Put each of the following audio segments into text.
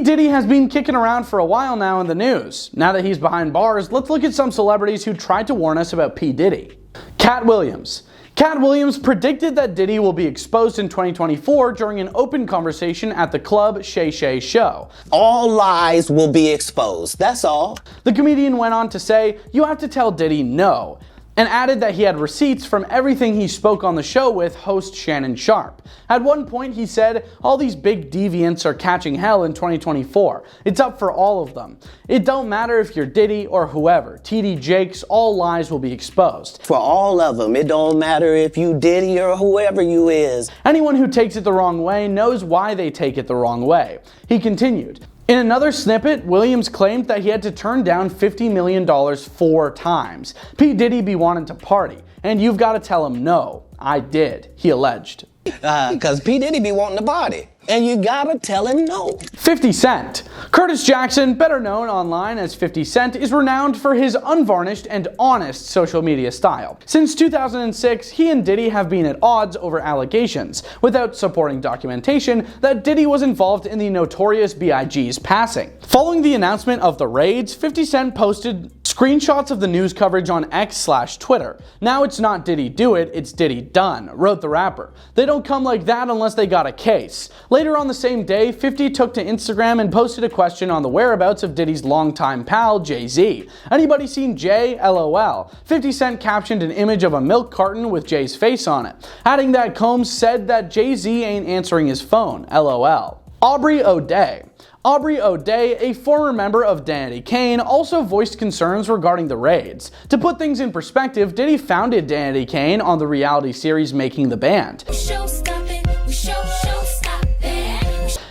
Diddy has been kicking around for a while now in the news. Now that he's behind bars, let's look at some celebrities who tried to warn us about P. Diddy. Cat Williams. Cat Williams predicted that Diddy will be exposed in 2024 during an open conversation at the club Shay Shay Show. All lies will be exposed, that's all. The comedian went on to say, "You have to tell Diddy no," and added that he had receipts from everything he spoke on the show with host Shannon Sharpe. At one point he said, "All these big deviants are catching hell in 2024. It's up for all of them. It don't matter if you're Diddy or whoever. TD Jakes, all lies will be exposed. For all of them, it don't matter if you Diddy or whoever you is. Anyone who takes it the wrong way knows why they take it the wrong way." He continued. In another snippet, Williams claimed that he had to turn down $50 million 4 times. P. Diddy be wanting to party, and you've got to tell him no. I did, he alleged. Cause P. Diddy be wanting to party, and you gotta tell him no. 50 Cent. Curtis Jackson, better known online as 50 Cent, is renowned for his unvarnished and honest social media style. Since 2006, he and Diddy have been at odds over allegations, without supporting documentation, that Diddy was involved in the notorious B.I.G.'s passing. Following the announcement of the raids, 50 Cent posted screenshots of the news coverage on X/Twitter. "Now it's not Diddy do it, it's Diddy done," wrote the rapper. "They don't come like that unless they got a case." Later on the same day, 50 took to Instagram and posted a question on the whereabouts of Diddy's longtime pal, Jay-Z. "Anybody seen Jay? LOL. 50 Cent captioned an image of a milk carton with Jay's face on it, adding that Combs said that Jay-Z ain't answering his phone, LOL. Aubrey O'Day. Aubrey O'Day, a former member of Danity Kane, also voiced concerns regarding the raids. To put things in perspective, Diddy founded Danity Kane on the reality series Making the Band.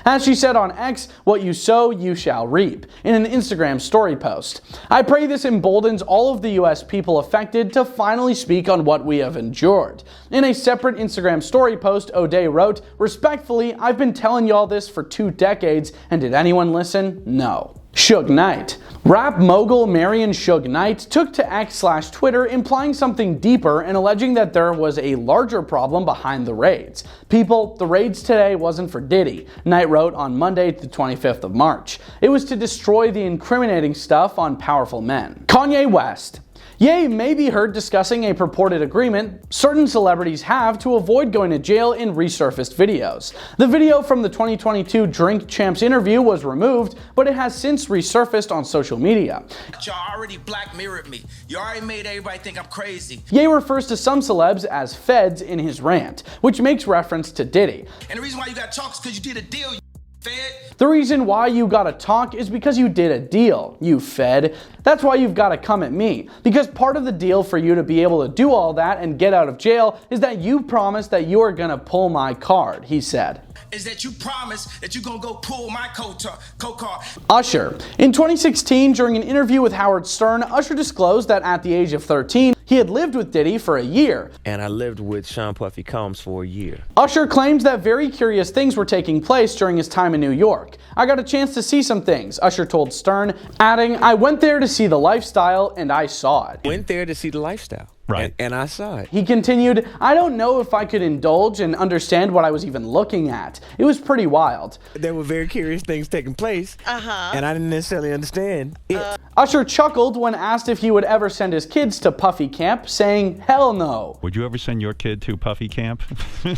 As she said on X, "What you sow, you shall reap," in an Instagram story post. "I pray this emboldens all of the US people affected to finally speak on what we have endured." In a separate Instagram story post, O'Day wrote, "Respectfully, I've been telling y'all this for 2 decades, and did anyone listen? No." Suge Knight. Rap mogul Marion Suge Knight took to X/Twitter implying something deeper and alleging that there was a larger problem behind the raids. "People, the raids today wasn't for Diddy," Knight wrote on Monday, the 25th of March. "It was to destroy the incriminating stuff on powerful men." Kanye West. Ye may be heard discussing a purported agreement certain celebrities have to avoid going to jail in resurfaced videos. The video from the 2022 Drink Champs interview was removed, but it has since resurfaced on social media. "Y'all already black mirrored me. You already made everybody think I'm crazy." Ye refers to some celebs as feds in his rant, which makes reference to Diddy. "And the reason why you got talk is because you did a deal, you fed." "The reason why you gotta talk is because you did a deal, you fed. That's why you've gotta come at me. Because part of the deal for you to be able to do all that and get out of jail is that you promise that you are gonna pull my card," he said. "Is that you promise that you're gonna go pull my co-card." Usher. In 2016, during an interview with Howard Stern, Usher disclosed that at the age of 13, he had lived with Diddy for a year. "And I lived with Sean Puffy Combs for a year." Usher claims that very curious things were taking place during his time in New York. "I got a chance to see some things," Usher told Stern, adding, "I went there to see the lifestyle and I saw it." Went there to see the lifestyle. Right. And I saw it. He continued, "I don't know if I could indulge and understand what I was even looking at. It was pretty wild." There were very curious things taking place, and I didn't necessarily understand it. Usher chuckled when asked if he would ever send his kids to Puffy Camp, saying, "Hell no." Would you ever send your kid to Puffy Camp?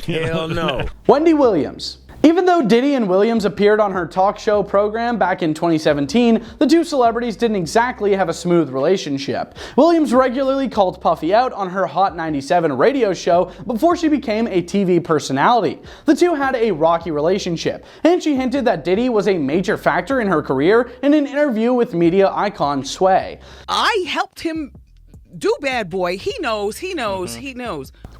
Hell no. Wendy Williams. Even though Diddy and Williams appeared on her talk show program back in 2017, the two celebrities didn't exactly have a smooth relationship. Williams regularly called Puffy out on her Hot 97 radio show before she became a TV personality. The two had a rocky relationship, and she hinted that Diddy was a major factor in her career in an interview with media icon Sway. "I helped him do Bad Boy. He knows. He knows."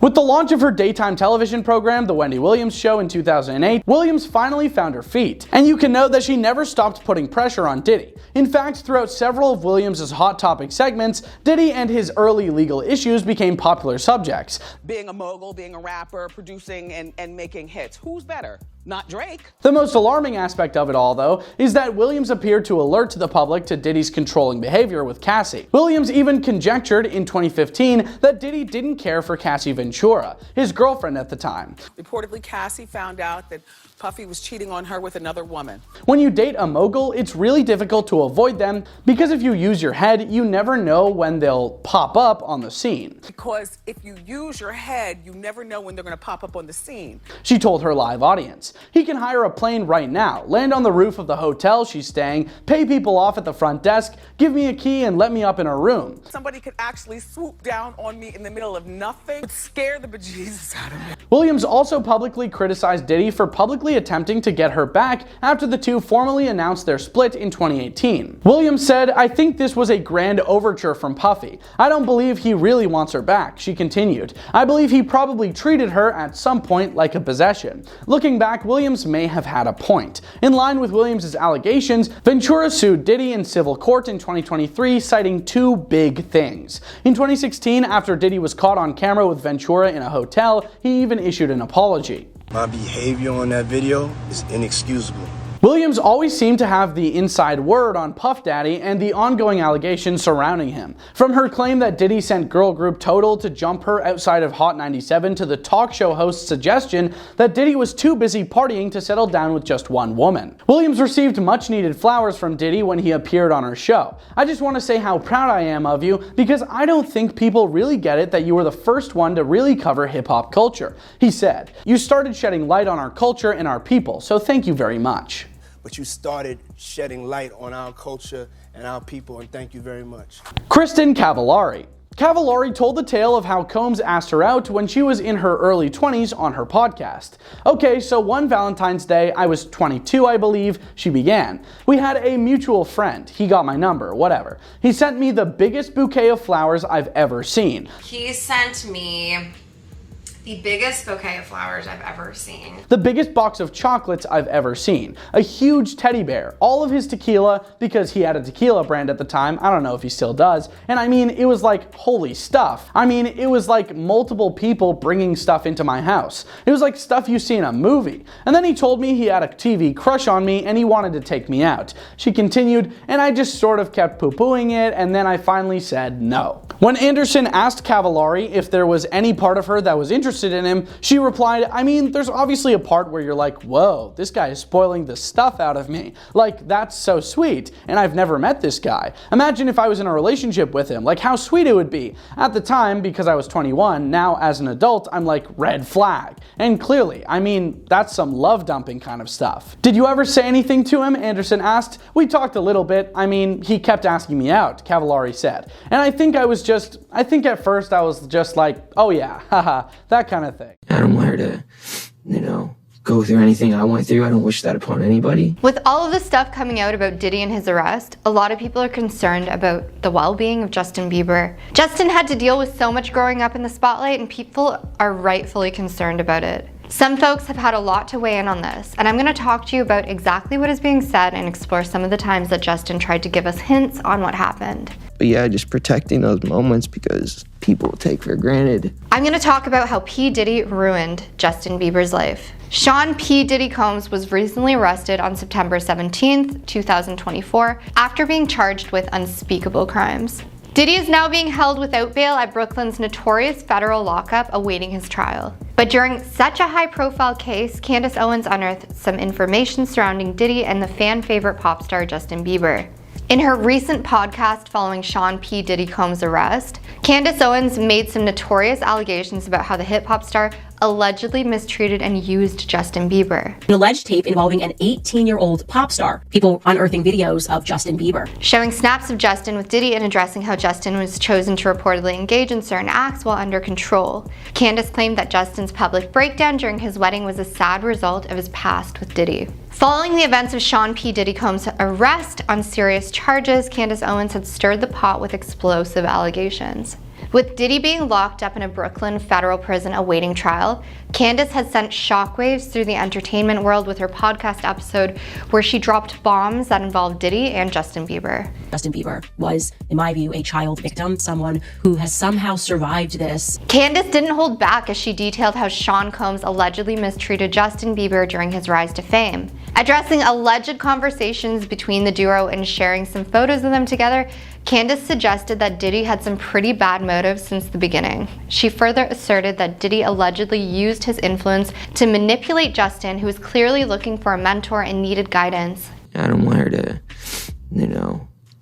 With the launch of her daytime television program, The Wendy Williams Show, in 2008, Williams finally found her feet. And you can note that she never stopped putting pressure on Diddy. In fact, throughout several of Williams' Hot Topic segments, Diddy and his early legal issues became popular subjects. Being a mogul, being a rapper, producing and making hits. Who's better? Not Drake. The most alarming aspect of it all, though, is that Williams appeared to alert the public to Diddy's controlling behavior with Cassie. Williams even conjectured in 2015 that Diddy didn't care for Cassie Ventura, his girlfriend at the time. Reportedly, Cassie found out that Puffy was cheating on her with another woman. When you date a mogul, it's really difficult to avoid them because if you use your head, you never know when they'll pop up on the scene. Because if you use your head, you never know when they're going to pop up on the scene. She told her live audience. He can hire a plane right now, land on the roof of the hotel she's staying, pay people off at the front desk, give me a key and let me up in a room. Somebody could actually swoop down on me in the middle of nothing. It would scare the bejesus out of me. Williams also publicly criticized Diddy for publicly attempting to get her back after the two formally announced their split in 2018. Williams said, "I think this was a grand overture from Puffy. I don't believe he really wants her back," she continued. "I believe he probably treated her at some point like a possession." Looking back, Williams may have had a point. In line with Williams' allegations, Ventura sued Diddy in civil court in 2023, citing two big things. In 2016, after Diddy was caught on camera with Ventura in a hotel, he even issued an apology. My behavior on that video is inexcusable. Williams always seemed to have the inside word on Puff Daddy and the ongoing allegations surrounding him. From her claim that Diddy sent girl group Total to jump her outside of Hot 97 to the talk show host's suggestion that Diddy was too busy partying to settle down with just one woman. Williams received much needed flowers from Diddy when he appeared on her show. "I just want to say how proud I am of you because I don't think people really get it that you were the first one to really cover hip-hop culture," he said. "You started shedding light on our culture and our people, so thank you very much." But you started shedding light on our culture and our people, and thank you very much. Kristen Cavallari. Cavallari told the tale of how Combs asked her out when she was in her early 20s on her podcast. "Okay, so one Valentine's Day, I was 22, I believe," she began. "We had a mutual friend. He got my number, whatever. He sent me the biggest bouquet of flowers I've ever seen." He sent me the biggest bouquet of flowers I've ever seen. "The biggest box of chocolates I've ever seen. A huge teddy bear. All of his tequila," because he had a tequila brand at the time. I don't know if he still does. And I mean, it was like holy stuff. I mean, it was like multiple people bringing stuff into my house. It was like stuff you see in a movie. And then he told me he had a TV crush on me and he wanted to take me out. She continued, "And I just sort of kept poo-pooing it, and then I finally said no." When Anderson asked Cavallari if there was any part of her that was interested in him, she replied, "I mean, there's obviously a part where you're like, whoa, this guy is spoiling the stuff out of me. Like, that's so sweet, and I've never met this guy. Imagine if I was in a relationship with him, like how sweet it would be." At the time, because I was 21, now as an adult, I'm like, red flag. And clearly, I mean, that's some love dumping kind of stuff. "Did you ever say anything to him?" Anderson asked. "We talked a little bit. I mean, he kept asking me out," Cavallari said. "And I think at first I was just like, oh yeah, haha, that kind of thing." I don't want her to, go through anything I went through. I don't wish that upon anybody. With all of the stuff coming out about Diddy and his arrest, a lot of people are concerned about the well-being of Justin Bieber. Justin had to deal with so much growing up in the spotlight, and people are rightfully concerned about it. Some folks have had a lot to weigh in on this, and I'm going to talk to you about exactly what is being said and explore some of the times that Justin tried to give us hints on what happened. But yeah, just protecting those moments because people take for granted. I'm going to talk about how P. Diddy ruined Justin Bieber's life. Sean P. Diddy Combs was recently arrested on September 17th, 2024, after being charged with unspeakable crimes. Diddy is now being held without bail at Brooklyn's notorious federal lockup awaiting his trial. But during such a high-profile case, Candace Owens unearthed some information surrounding Diddy and the fan-favorite pop star Justin Bieber. In her recent podcast following Sean P. Diddy Combs' arrest, Candace Owens made some notorious allegations about how the hip-hop star allegedly mistreated and used Justin Bieber. An alleged tape involving an 18-year-old pop star. People unearthing videos of Justin Bieber. Showing snaps of Justin with Diddy and addressing how Justin was chosen to reportedly engage in certain acts while under control. Candace claimed that Justin's public breakdown during his wedding was a sad result of his past with Diddy. Following the events of Sean P. Diddy Combs' arrest on serious charges, Candace Owens had stirred the pot with explosive allegations. With Diddy being locked up in a Brooklyn federal prison awaiting trial, Candace has sent shockwaves through the entertainment world with her podcast episode where she dropped bombs that involved Diddy and Justin Bieber. Justin Bieber was, in my view, a child victim, someone who has somehow survived this. Candace didn't hold back as she detailed how Sean Combs allegedly mistreated Justin Bieber during his rise to fame. Addressing alleged conversations between the duo and sharing some photos of them together, Candace suggested that Diddy had some pretty bad motives since the beginning. She further asserted that Diddy allegedly used his influence to manipulate Justin, who was clearly looking for a mentor and needed guidance. I don't want her to,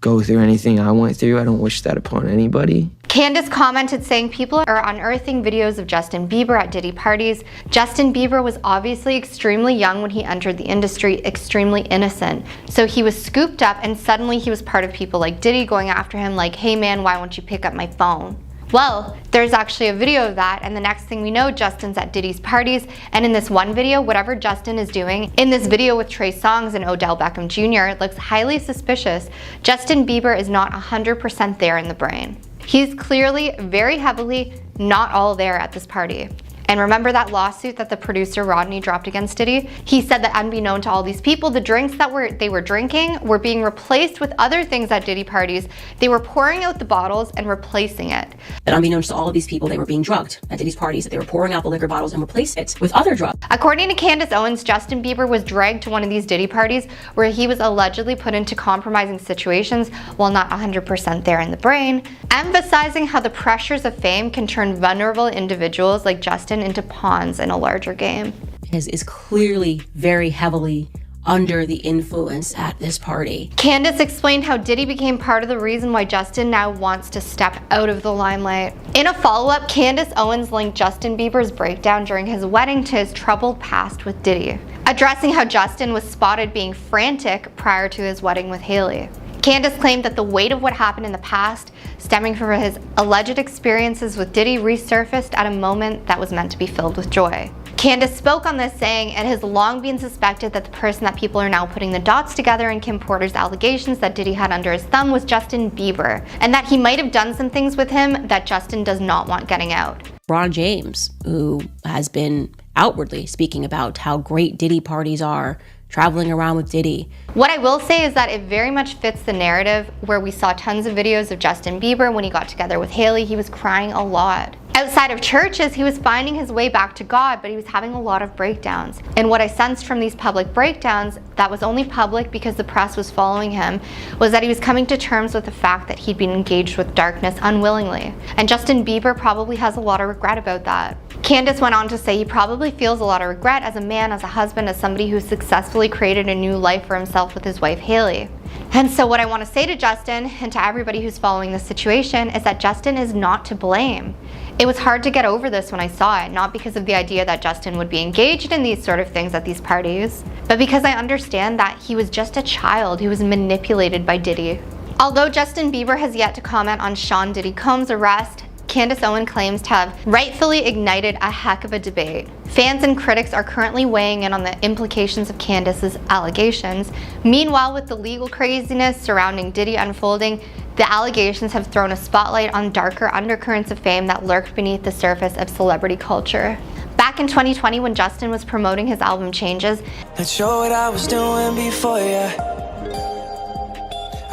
go through anything I went through. I don't wish that upon anybody. Candace commented saying people are unearthing videos of Justin Bieber at Diddy parties. Justin Bieber was obviously extremely young when he entered the industry, extremely innocent. So he was scooped up and suddenly he was part of people like Diddy going after him like, hey man, why won't you pick up my phone? Well, there's actually a video of that, and the next thing we know, Justin's at Diddy's parties, and in this one video, whatever Justin is doing, in this video with Trey Songz and Odell Beckham Jr., looks highly suspicious. Justin Bieber is not 100% there in the brain. He's clearly very heavily not all there at this party. And remember that lawsuit that the producer Rodney dropped against Diddy? He said that unbeknown to all these people, the drinks that they were drinking were being replaced with other things at Diddy parties. They were pouring out the bottles and replacing it. That unbeknownst to all of these people, they were being drugged at Diddy's parties, that they were pouring out the liquor bottles and replacing it with other drugs. According to Candace Owens, Justin Bieber was dragged to one of these Diddy parties where he was allegedly put into compromising situations while not 100% there in the brain, emphasizing how the pressures of fame can turn vulnerable individuals like Justin into pawns in a larger game. Is clearly very heavily under the influence at this party. Candace explained how Diddy became part of the reason why Justin now wants to step out of the limelight. In a follow-up, Candace Owens linked Justin Bieber's breakdown during his wedding to his troubled past with Diddy, addressing how Justin was spotted being frantic prior to his wedding with Hailey. Candace claimed that the weight of what happened in the past, stemming from his alleged experiences with Diddy, resurfaced at a moment that was meant to be filled with joy. Candace spoke on this saying, it has long been suspected that the person that people are now putting the dots together in Kim Porter's allegations that Diddy had under his thumb was Justin Bieber, and that he might have done some things with him that Justin does not want getting out. LeBron James, who has been outwardly speaking about how great Diddy parties are, traveling around with Diddy. What I will say is that it very much fits the narrative where we saw tons of videos of Justin Bieber when he got together with Hailey. He was crying a lot. Outside of churches, he was finding his way back to God, but he was having a lot of breakdowns. And what I sensed from these public breakdowns, that was only public because the press was following him, was that he was coming to terms with the fact that he'd been engaged with darkness unwillingly. And Justin Bieber probably has a lot of regret about that. Candace went on to say he probably feels a lot of regret as a man, as a husband, as somebody who successfully created a new life for himself with his wife Hailey. And so what I want to say to Justin and to everybody who's following this situation is that Justin is not to blame. It was hard to get over this when I saw it, not because of the idea that Justin would be engaged in these sort of things at these parties, but because I understand that he was just a child who was manipulated by Diddy. Although Justin Bieber has yet to comment on Sean Diddy Combs' arrest, Candace Owens claims to have rightfully ignited a heck of a debate. Fans and critics are currently weighing in on the implications of Candace's allegations. Meanwhile, with the legal craziness surrounding Diddy unfolding, the allegations have thrown a spotlight on darker undercurrents of fame that lurked beneath the surface of celebrity culture. Back in 2020, when Justin was promoting his album Changes, Not sure what I was doing before you.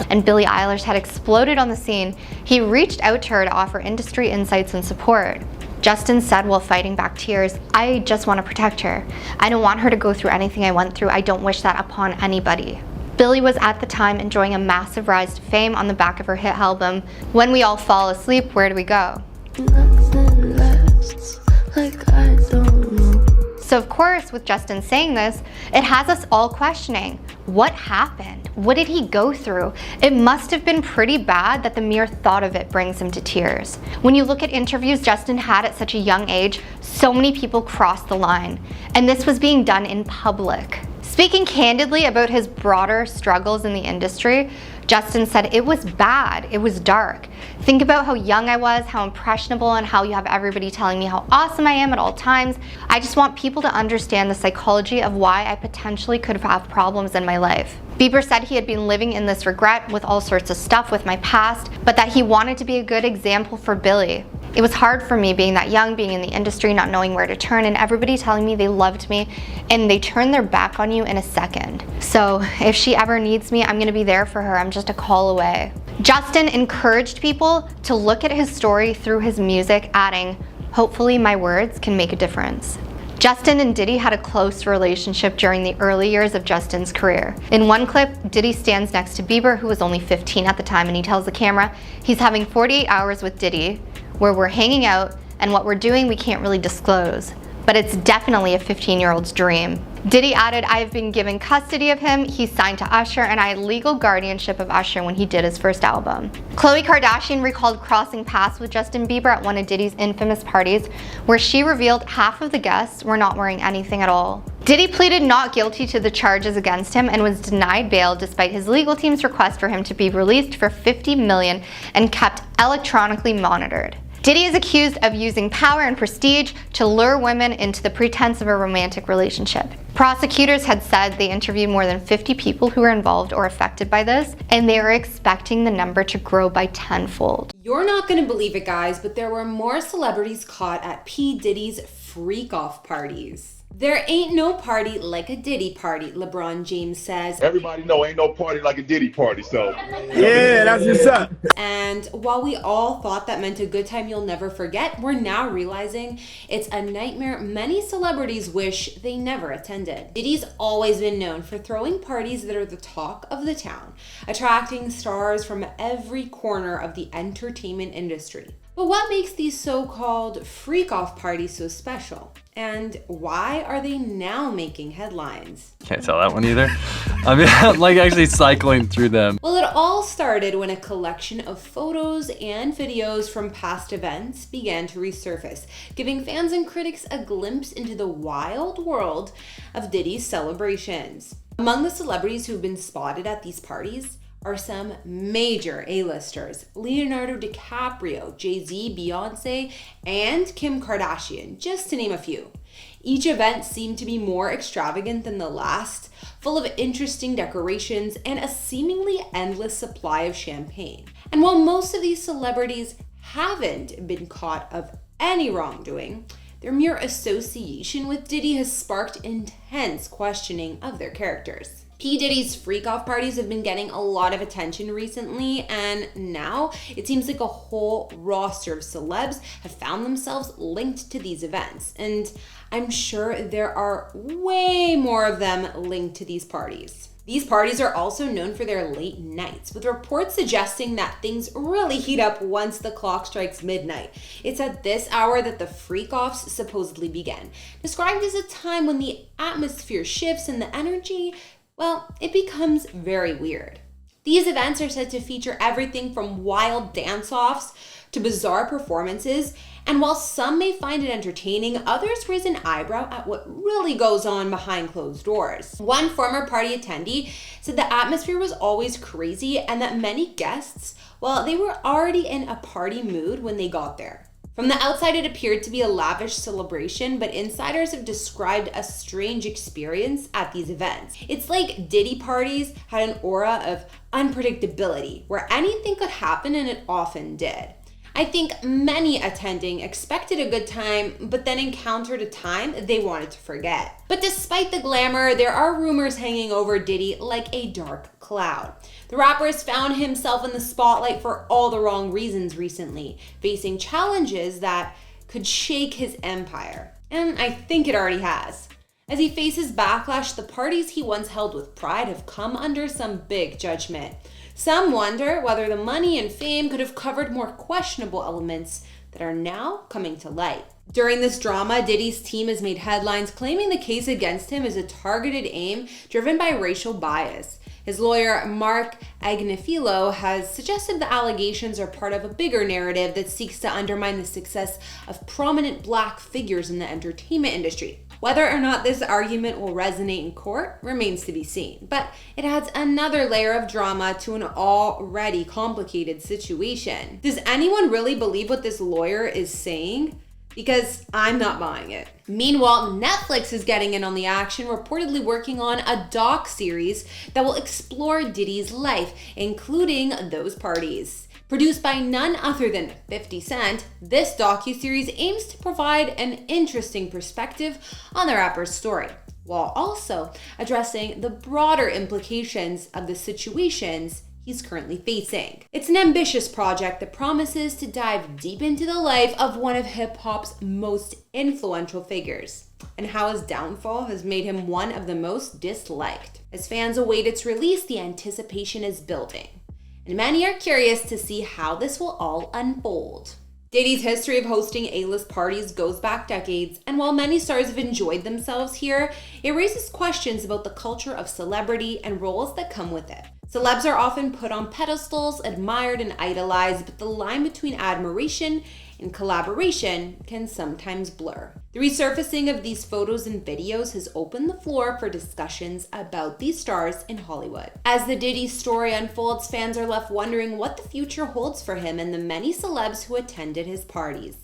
And Billie Eilish had exploded on the scene, he reached out to her to offer industry insights and support. Justin said while fighting back tears, I just want to protect her. I don't want her to go through anything I went through. I don't wish that upon anybody. Billie was at the time enjoying a massive rise to fame on the back of her hit album, When We All Fall Asleep, Where Do We Go? Nothing lasts like I don't know. So of course, with Justin saying this, it has us all questioning, what happened? What did he go through? It must have been pretty bad that the mere thought of it brings him to tears. When you look at interviews Justin had at such a young age, so many people crossed the line, and this was being done in public. Speaking candidly about his broader struggles in the industry, Justin said, it was bad, it was dark. Think about how young I was, how impressionable, and how you have everybody telling me how awesome I am at all times. I just want people to understand the psychology of why I potentially could have problems in my life. Bieber said he had been living in this regret with all sorts of stuff with my past, but that he wanted to be a good example for Billie. It was hard for me being that young, being in the industry, not knowing where to turn, and everybody telling me they loved me, and they turn their back on you in a second. So if she ever needs me, I'm gonna be there for her. I'm just a call away. Justin encouraged people to look at his story through his music, adding, hopefully my words can make a difference. Justin and Diddy had a close relationship during the early years of Justin's career. In one clip, Diddy stands next to Bieber, who was only 15 at the time, and he tells the camera he's having 48 hours with Diddy, where we're hanging out, and what we're doing we can't really disclose. But it's definitely a 15-year-old's dream. Diddy added, I've been given custody of him, he's signed to Usher, and I had legal guardianship of Usher when he did his first album. Khloe Kardashian recalled crossing paths with Justin Bieber at one of Diddy's infamous parties, where she revealed half of the guests were not wearing anything at all. Diddy pleaded not guilty to the charges against him and was denied bail despite his legal team's request for him to be released for $50 million and kept electronically monitored. Diddy is accused of using power and prestige to lure women into the pretense of a romantic relationship. Prosecutors had said they interviewed more than 50 people who were involved or affected by this, and they are expecting the number to grow by tenfold. You're not gonna believe it, guys, but there were more celebrities caught at P. Diddy's freak-off parties. There ain't no party like a Diddy party, LeBron James says. Everybody know ain't no party like a Diddy party, so. Yeah, that's what's up. And while we all thought that meant a good time you'll never forget, we're now realizing it's a nightmare many celebrities wish they never attended. Diddy's always been known for throwing parties that are the talk of the town, attracting stars from every corner of the entertainment industry. But what makes these so-called freak-off parties so special? And why are they now making headlines? Can't tell that one either. I mean, I'm like actually cycling through them. Well, it all started when a collection of photos and videos from past events began to resurface, giving fans and critics a glimpse into the wild world of Diddy's celebrations. Among the celebrities who've been spotted at these parties are some major A-listers: Leonardo DiCaprio, Jay-Z, Beyonce, and Kim Kardashian, just to name a few. Each event seemed to be more extravagant than the last, full of interesting decorations and a seemingly endless supply of champagne. And while most of these celebrities haven't been caught of any wrongdoing, their mere association with Diddy has sparked intense questioning of their characters. P. Diddy's freak-off parties have been getting a lot of attention recently, and now it seems like a whole roster of celebs have found themselves linked to these events. And I'm sure there are way more of them linked to these parties. These parties are also known for their late nights, with reports suggesting that things really heat up once the clock strikes midnight. It's at this hour that the freak-offs supposedly begin, described as a time when the atmosphere shifts and the energy, well, it becomes very weird. These events are said to feature everything from wild dance-offs to bizarre performances, and while some may find it entertaining, others raise an eyebrow at what really goes on behind closed doors. One former party attendee said the atmosphere was always crazy and that many guests, well, they were already in a party mood when they got there. From the outside, it appeared to be a lavish celebration, but insiders have described a strange experience at these events. It's like Diddy parties had an aura of unpredictability, where anything could happen, and it often did. I think many attending expected a good time, but then encountered a time they wanted to forget. But despite the glamour, there are rumors hanging over Diddy like a dark cloud. The rapper has found himself in the spotlight for all the wrong reasons recently, facing challenges that could shake his empire. And I think it already has. As he faces backlash, the parties he once held with pride have come under some big judgment. Some wonder whether the money and fame could have covered more questionable elements that are now coming to light. During this drama, Diddy's team has made headlines claiming the case against him is a targeted aim driven by racial bias. His lawyer, Mark Agnifilo, has suggested the allegations are part of a bigger narrative that seeks to undermine the success of prominent Black figures in the entertainment industry. Whether or not this argument will resonate in court remains to be seen, but it adds another layer of drama to an already complicated situation. Does anyone really believe what this lawyer is saying? Because I'm not buying it. Meanwhile, Netflix is getting in on the action, reportedly working on a doc-series that will explore Diddy's life, including those parties. Produced by none other than 50 Cent, this docuseries aims to provide an interesting perspective on the rapper's story, while also addressing the broader implications of the situations he's currently facing. It's an ambitious project that promises to dive deep into the life of one of hip-hop's most influential figures, and how his downfall has made him one of the most disliked. As fans await its release, the anticipation is building, and many are curious to see how this will all unfold. Diddy's history of hosting A-list parties goes back decades, and while many stars have enjoyed themselves here, it raises questions about the culture of celebrity and roles that come with it. Celebs are often put on pedestals, admired and idolized, but the line between admiration and collaboration can sometimes blur. The resurfacing of these photos and videos has opened the floor for discussions about these stars in Hollywood. As the Diddy story unfolds, fans are left wondering what the future holds for him and the many celebs who attended his parties.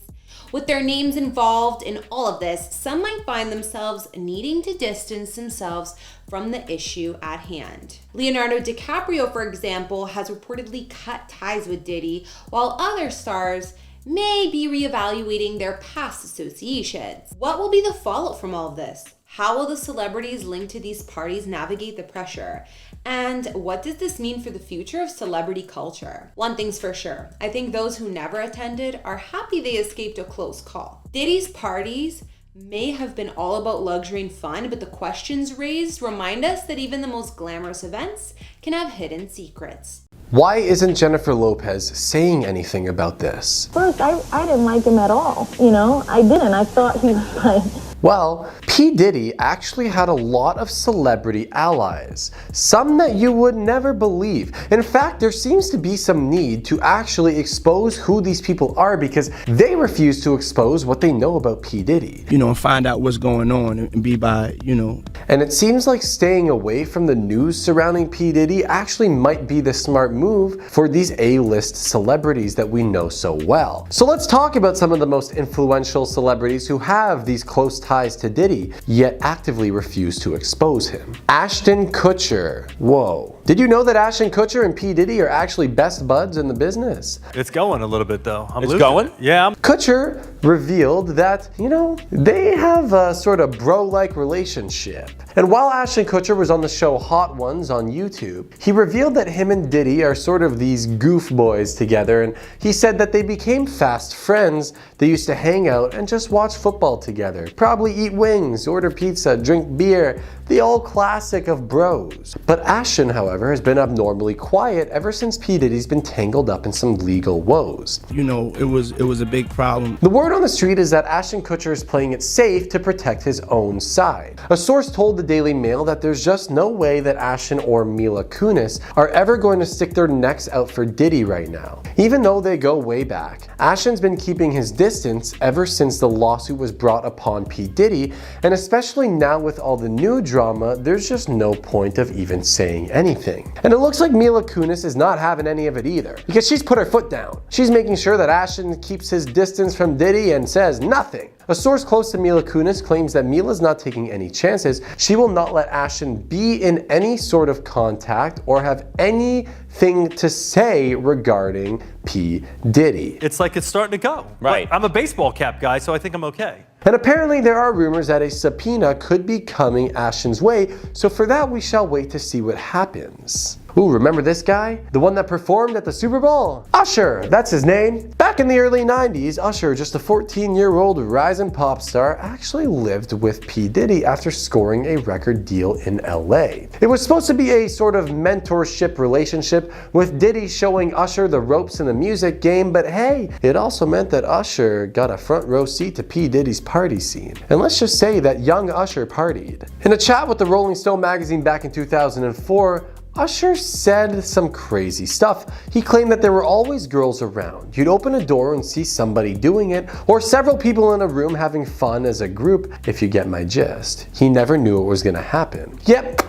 With their names involved in all of this, some might find themselves needing to distance themselves from the issue at hand. Leonardo DiCaprio, for example, has reportedly cut ties with Diddy, while other stars may be reevaluating their past associations. What will be the fallout from all of this? How will the celebrities linked to these parties navigate the pressure? And what does this mean for the future of celebrity culture? One thing's for sure, I think those who never attended are happy they escaped a close call. Diddy's parties may have been all about luxury and fun, but the questions raised remind us that even the most glamorous events can have hidden secrets. Why isn't Jennifer Lopez saying anything about this? First, I didn't like him at all, you know? I didn't. I thought he was like... Well, P. Diddy actually had a lot of celebrity allies, some that you would never believe. In fact, there seems to be some need to actually expose who these people are because they refuse to expose what they know about P. Diddy. You know, and find out what's going on and be by, you know. And it seems like staying away from the news surrounding P. Diddy actually might be the smart move for these A-list celebrities that we know so well. So let's talk about some of the most influential celebrities who have these close ties to Diddy, yet actively refuse to expose him. Ashton Kutcher. Whoa. Did you know that Ashton Kutcher and P. Diddy are actually best buds in the business? It's going a little bit though. It's going? Yeah. Kutcher revealed that, you know, they have a sort of bro-like relationship. And while Ashton Kutcher was on the show Hot Ones on YouTube, he revealed that him and Diddy are sort of these goof boys together, and he said that they became fast friends. They used to hang out and just watch football together, probably eat wings, order pizza, drink beer, the old classic of bros. But Ashton, however, has been abnormally quiet ever since P. Diddy's been tangled up in some legal woes. You know, it was a big problem. The word on the street is that Ashton Kutcher is playing it safe to protect his own side. A source told the Daily Mail that there's just no way that Ashton or Mila Kunis are ever going to stick their necks out for Diddy right now. Even though they go way back, Ashton's been keeping his distance ever since the lawsuit was brought upon P. Diddy, and especially now with all the new drama, there's just no point of even saying anything. And it looks like Mila Kunis is not having any of it either, because she's put her foot down. She's making sure that Ashton keeps his distance from Diddy and says nothing. A source close to Mila Kunis claims that Mila's not taking any chances. She will not let Ashton be in any sort of contact or have anything to say regarding P. Diddy. It's like it's starting to go. Right. But I'm a baseball cap guy, so I think I'm okay. And apparently there are rumors that a subpoena could be coming Ashton's way, so for that we shall wait to see what happens. Ooh, remember this guy? The one that performed at the Super Bowl? Usher, that's his name. Back in the early 90s, Usher, just a 14-year-old rising pop star, actually lived with P. Diddy after scoring a record deal in LA. It was supposed to be a sort of mentorship relationship, with Diddy showing Usher the ropes in the music game, but hey, it also meant that Usher got a front row seat to P. Diddy's party scene. And let's just say that young Usher partied. In a chat with the Rolling Stone magazine back in 2004, Usher said some crazy stuff. He claimed that there were always girls around. You'd open a door and see somebody doing it, or several people in a room having fun as a group, if you get my gist. He never knew what was gonna happen. Yep.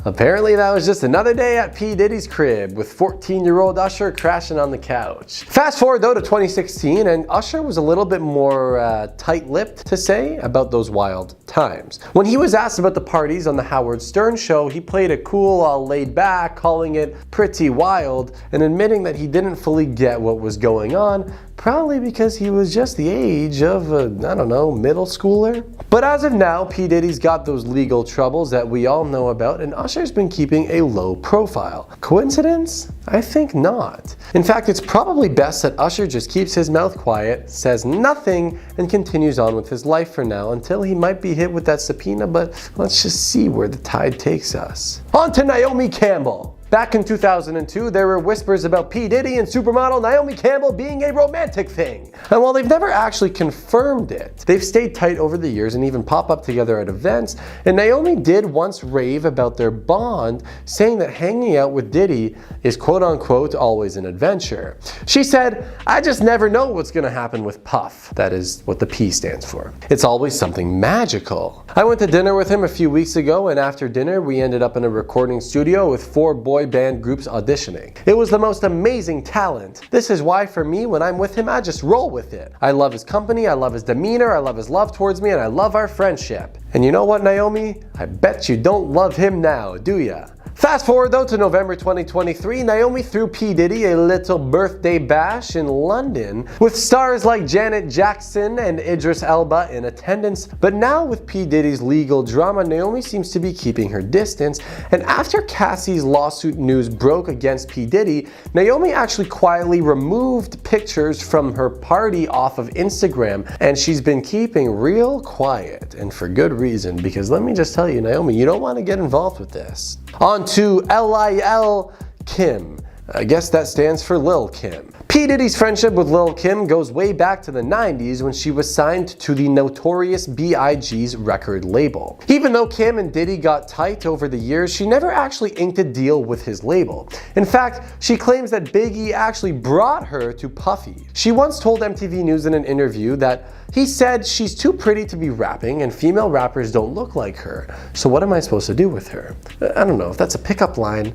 Apparently that was just another day at P. Diddy's crib with 14-year-old Usher crashing on the couch. Fast forward though to 2016, and Usher was a little bit more tight-lipped to say about those wild times. When he was asked about the parties on the Howard Stern show, he played it cool, all laid back, calling it pretty wild, and admitting that he didn't fully get what was going on, probably because he was just the age of a, I don't know, middle schooler. But as of now, P. Diddy's got those legal troubles that we all know about, and Usher's been keeping a low profile. Coincidence? I think not. In fact, it's probably best that Usher just keeps his mouth quiet, says nothing, and continues on with his life for now until he might be hit with that subpoena, but let's just see where the tide takes us. On to Naomi Campbell. Back in 2002, there were whispers about P. Diddy and supermodel Naomi Campbell being a romantic thing. And while they've never actually confirmed it, they've stayed tight over the years and even pop up together at events. And Naomi did once rave about their bond, saying that hanging out with Diddy is quote unquote always an adventure. She said, "I just never know what's gonna happen with Puff." That is what the P stands for. "It's always something magical. I went to dinner with him a few weeks ago, and after dinner we ended up in a recording studio with 4 boy band groups auditioning. It was the most amazing talent. This is why for me, when I'm with him, I just roll with it. I love his company, I love his demeanor, I love his love towards me, and I love our friendship." And you know what, Naomi? I bet you don't love him now, do ya? Fast forward though to November 2023, Naomi threw P. Diddy a little birthday bash in London with stars like Janet Jackson and Idris Elba in attendance. But now with P. Diddy's legal drama, Naomi seems to be keeping her distance. And after Cassie's lawsuit news broke against P. Diddy, Naomi actually quietly removed pictures from her party off of Instagram, and she's been keeping real quiet, and for good reason, because let me just tell you, Naomi, you don't want to get involved with this. On to Lil Kim. I guess that stands for Lil Kim. P. Diddy's friendship with Lil Kim goes way back to the 90s when she was signed to the Notorious B.I.G.'s record label. Even though Kim and Diddy got tight over the years, she never actually inked a deal with his label. In fact, she claims that Biggie actually brought her to Puffy. She once told MTV News in an interview that he said she's too pretty to be rapping and female rappers don't look like her. So what am I supposed to do with her? I don't know, if that's a pickup line,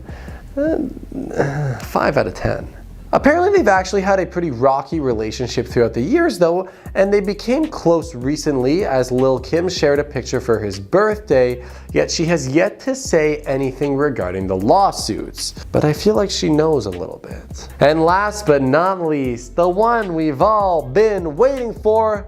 5 out of 10. Apparently they've actually had a pretty rocky relationship throughout the years though, and they became close recently as Lil Kim shared a picture for his birthday, yet she has yet to say anything regarding the lawsuits. But I feel like she knows a little bit. And last but not least, the one we've all been waiting for,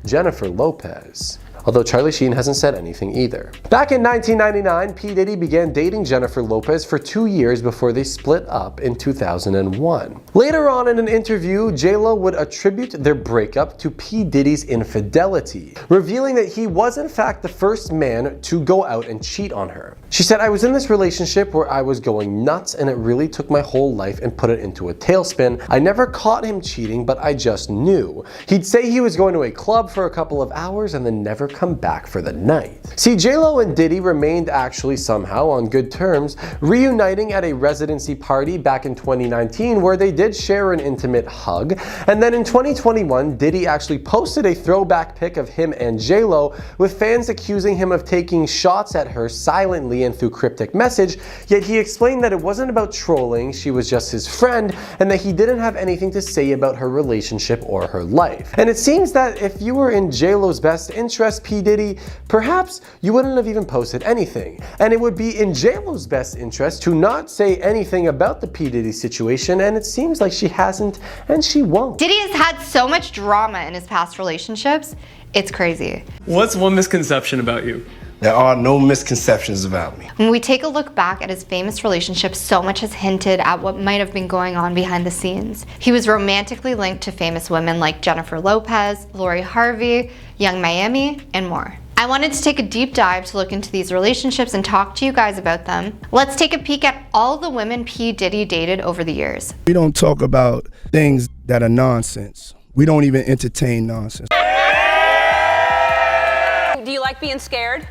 Jennifer Lopez. Although Charlie Sheen hasn't said anything either. Back in 1999, P. Diddy began dating Jennifer Lopez for 2 years before they split up in 2001. Later on in an interview, J-Lo would attribute their breakup to P. Diddy's infidelity, revealing that he was in fact the first man to go out and cheat on her. She said, "I was in this relationship where I was going nuts and it really took my whole life and put it into a tailspin. I never caught him cheating, but I just knew. He'd say he was going to a club for a couple of hours and then never come back for the night." See, J-Lo and Diddy remained actually somehow on good terms, reuniting at a residency party back in 2019 where they did share an intimate hug. And then in 2021, Diddy actually posted a throwback pic of him and J-Lo, with fans accusing him of taking shots at her silently and through cryptic message, yet he explained that it wasn't about trolling, she was just his friend, and that he didn't have anything to say about her relationship or her life. And it seems that if you were in J-Lo's best interest, P. Diddy, perhaps you wouldn't have even posted anything. And it would be in J-Lo's best interest to not say anything about the P. Diddy situation, and it seems like she hasn't, and she won't. Diddy has had so much drama in his past relationships, it's crazy. What's one misconception about you? There are no misconceptions about me. When we take a look back at his famous relationships, so much has hinted at what might have been going on behind the scenes. He was romantically linked to famous women like Jennifer Lopez, Lori Harvey, Young Miami, and more. I wanted to take a deep dive to look into these relationships and talk to you guys about them. Let's take a peek at all the women P. Diddy dated over the years. We don't talk about things that are nonsense. We don't even entertain nonsense. Do you like being scared?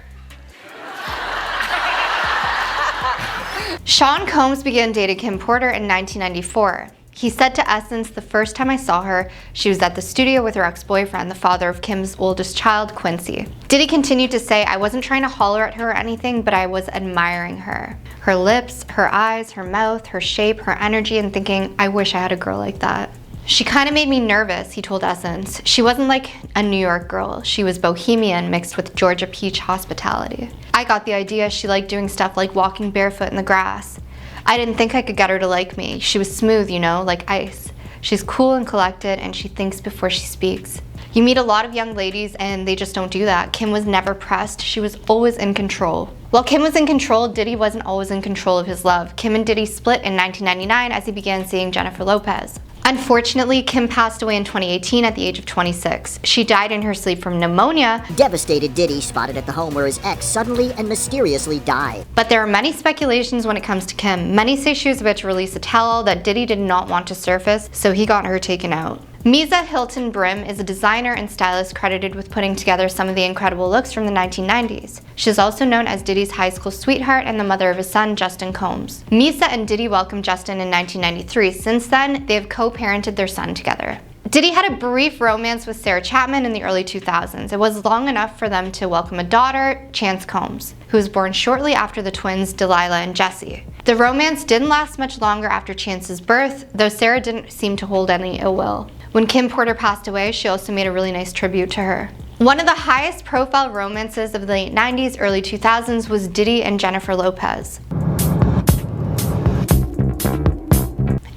Sean Combs began dating Kim Porter in 1994. He said to Essence, "The first time I saw her, she was at the studio with her ex-boyfriend, the father of Kim's oldest child, Quincy." Diddy continued to say, "I wasn't trying to holler at her or anything, but I was admiring her. Her lips, her eyes, her mouth, her shape, her energy, and thinking, I wish I had a girl like that. She kind of made me nervous," he told Essence. "She wasn't like a New York girl. She was bohemian mixed with Georgia peach hospitality. I got the idea she liked doing stuff like walking barefoot in the grass. I didn't think I could get her to like me. She was smooth, you know, like ice. She's cool and collected, and she thinks before she speaks. You meet a lot of young ladies and they just don't do that. Kim was never pressed. She was always in control. While Kim was in control, Diddy wasn't always in control of his love. Kim and Diddy split in 1999 as he began seeing Jennifer Lopez. Unfortunately, Kim passed away in 2018 at the age of 26. She died in her sleep from pneumonia. Devastated Diddy spotted at the home where his ex suddenly and mysteriously died. But there are many speculations when it comes to Kim. Many say she was about to release a tell-all that Diddy did not want to surface, so he got her taken out. Misa Hilton Brim is a designer and stylist credited with putting together some of the incredible looks from the 1990s. She's also known as Diddy's high school sweetheart and the mother of his son, Justin Combs. Misa and Diddy welcomed Justin in 1993. Since then, they have co-parented their son together. Diddy had a brief romance with Sarah Chapman in the early 2000s. It was long enough for them to welcome a daughter, Chance Combs, who was born shortly after the twins Delilah and Jessie. The romance didn't last much longer after Chance's birth, though Sarah didn't seem to hold any ill will. When Kim Porter passed away, she also made a really nice tribute to her. One of the highest profile romances of the late 90s, early 2000s was Diddy and Jennifer Lopez.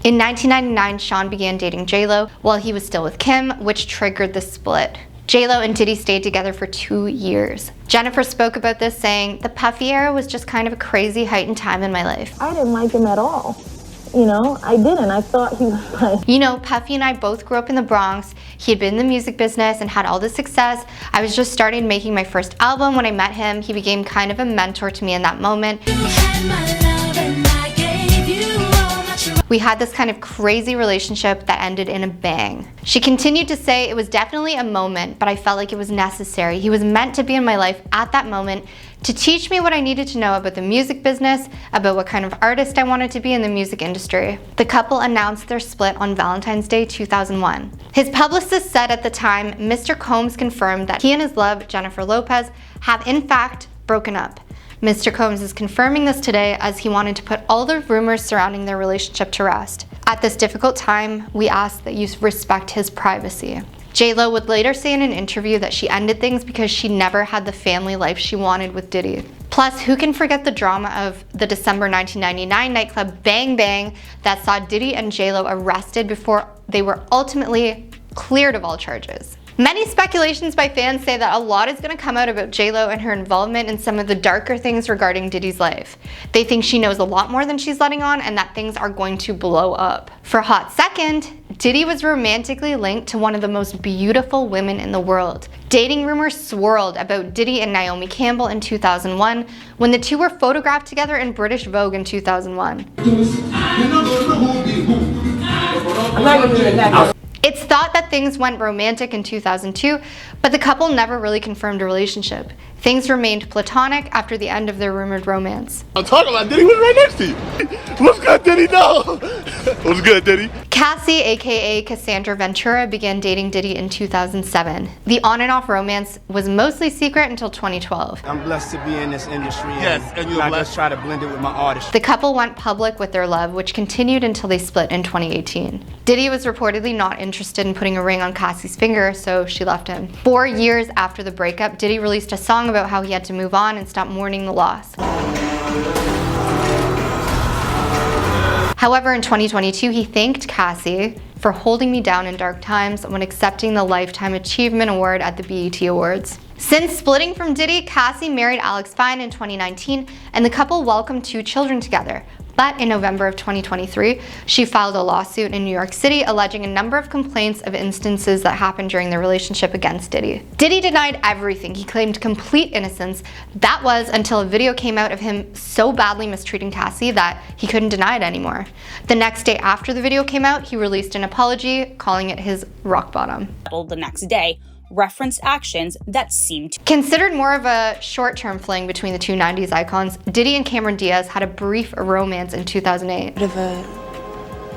In 1999, Sean began dating J-Lo while he was still with Kim, which triggered the split. J-Lo and Diddy stayed together for 2 years. Jennifer spoke about this saying, "The Puffy era was just kind of a crazy heightened time in my life. I didn't like him at all. You know, I didn't. I thought he was like... You know, Puffy and I both grew up in the Bronx. He had been in the music business and had all this success. I was just starting making my first album when I met him. He became kind of a mentor to me in that moment. We had this kind of crazy relationship that ended in a bang." She continued to say, "It was definitely a moment, but I felt like it was necessary. He was meant to be in my life at that moment to teach me what I needed to know about the music business, about what kind of artist I wanted to be in the music industry." The couple announced their split on Valentine's Day 2001. His publicist said at the time, Mr. Combs confirmed that he and his love, Jennifer Lopez, have in fact broken up. Mr. Combs is confirming this today as he wanted to put all the rumors surrounding their relationship to rest. "At this difficult time, we ask that you respect his privacy." J-Lo would later say in an interview that she ended things because she never had the family life she wanted with Diddy. Plus, who can forget the drama of the December 1999 nightclub Bang Bang that saw Diddy and J-Lo arrested before they were ultimately cleared of all charges. Many speculations by fans say that a lot is going to come out about J-Lo and her involvement in some of the darker things regarding Diddy's life. They think she knows a lot more than she's letting on and that things are going to blow up. For a hot second, Diddy was romantically linked to one of the most beautiful women in the world. Dating rumors swirled about Diddy and Naomi Campbell in 2001 when the two were photographed together in British Vogue in 2001. It's thought that things went romantic in 2002, but the couple never really confirmed a relationship. Things remained platonic after the end of their rumored romance. I'm talking about Diddy was right next to you. What's good, Diddy? No. What's good, Diddy? Cassie, aka Cassandra Ventura, began dating Diddy in 2007. The on and off romance was mostly secret until 2012. I'm blessed to be in this industry. Yes, and you're I blessed. just try to blend it with my artistry. The couple went public with their love, which continued until they split in 2018. Diddy was reportedly not interested in putting a ring on Cassie's finger, so she left him. 4 years after the breakup, Diddy released a song about how he had to move on and stop mourning the loss. However, in 2022, he thanked Cassie for holding me down in dark times when accepting the Lifetime Achievement Award at the BET Awards. Since splitting from Diddy, Cassie married Alex Fine in 2019, and the couple welcomed 2 children together. But in November of 2023, she filed a lawsuit in New York City alleging a number of complaints of instances that happened during their relationship against Diddy. Diddy denied everything. He claimed complete innocence. That was until a video came out of him so badly mistreating Cassie that he couldn't deny it anymore. The next day after the video came out, he released an apology, calling it his rock bottom. The next day, referenced actions that seemed to... Considered more of a short-term fling between the two 90s icons, Diddy and Cameron Diaz had a brief romance in 2008. Bit of a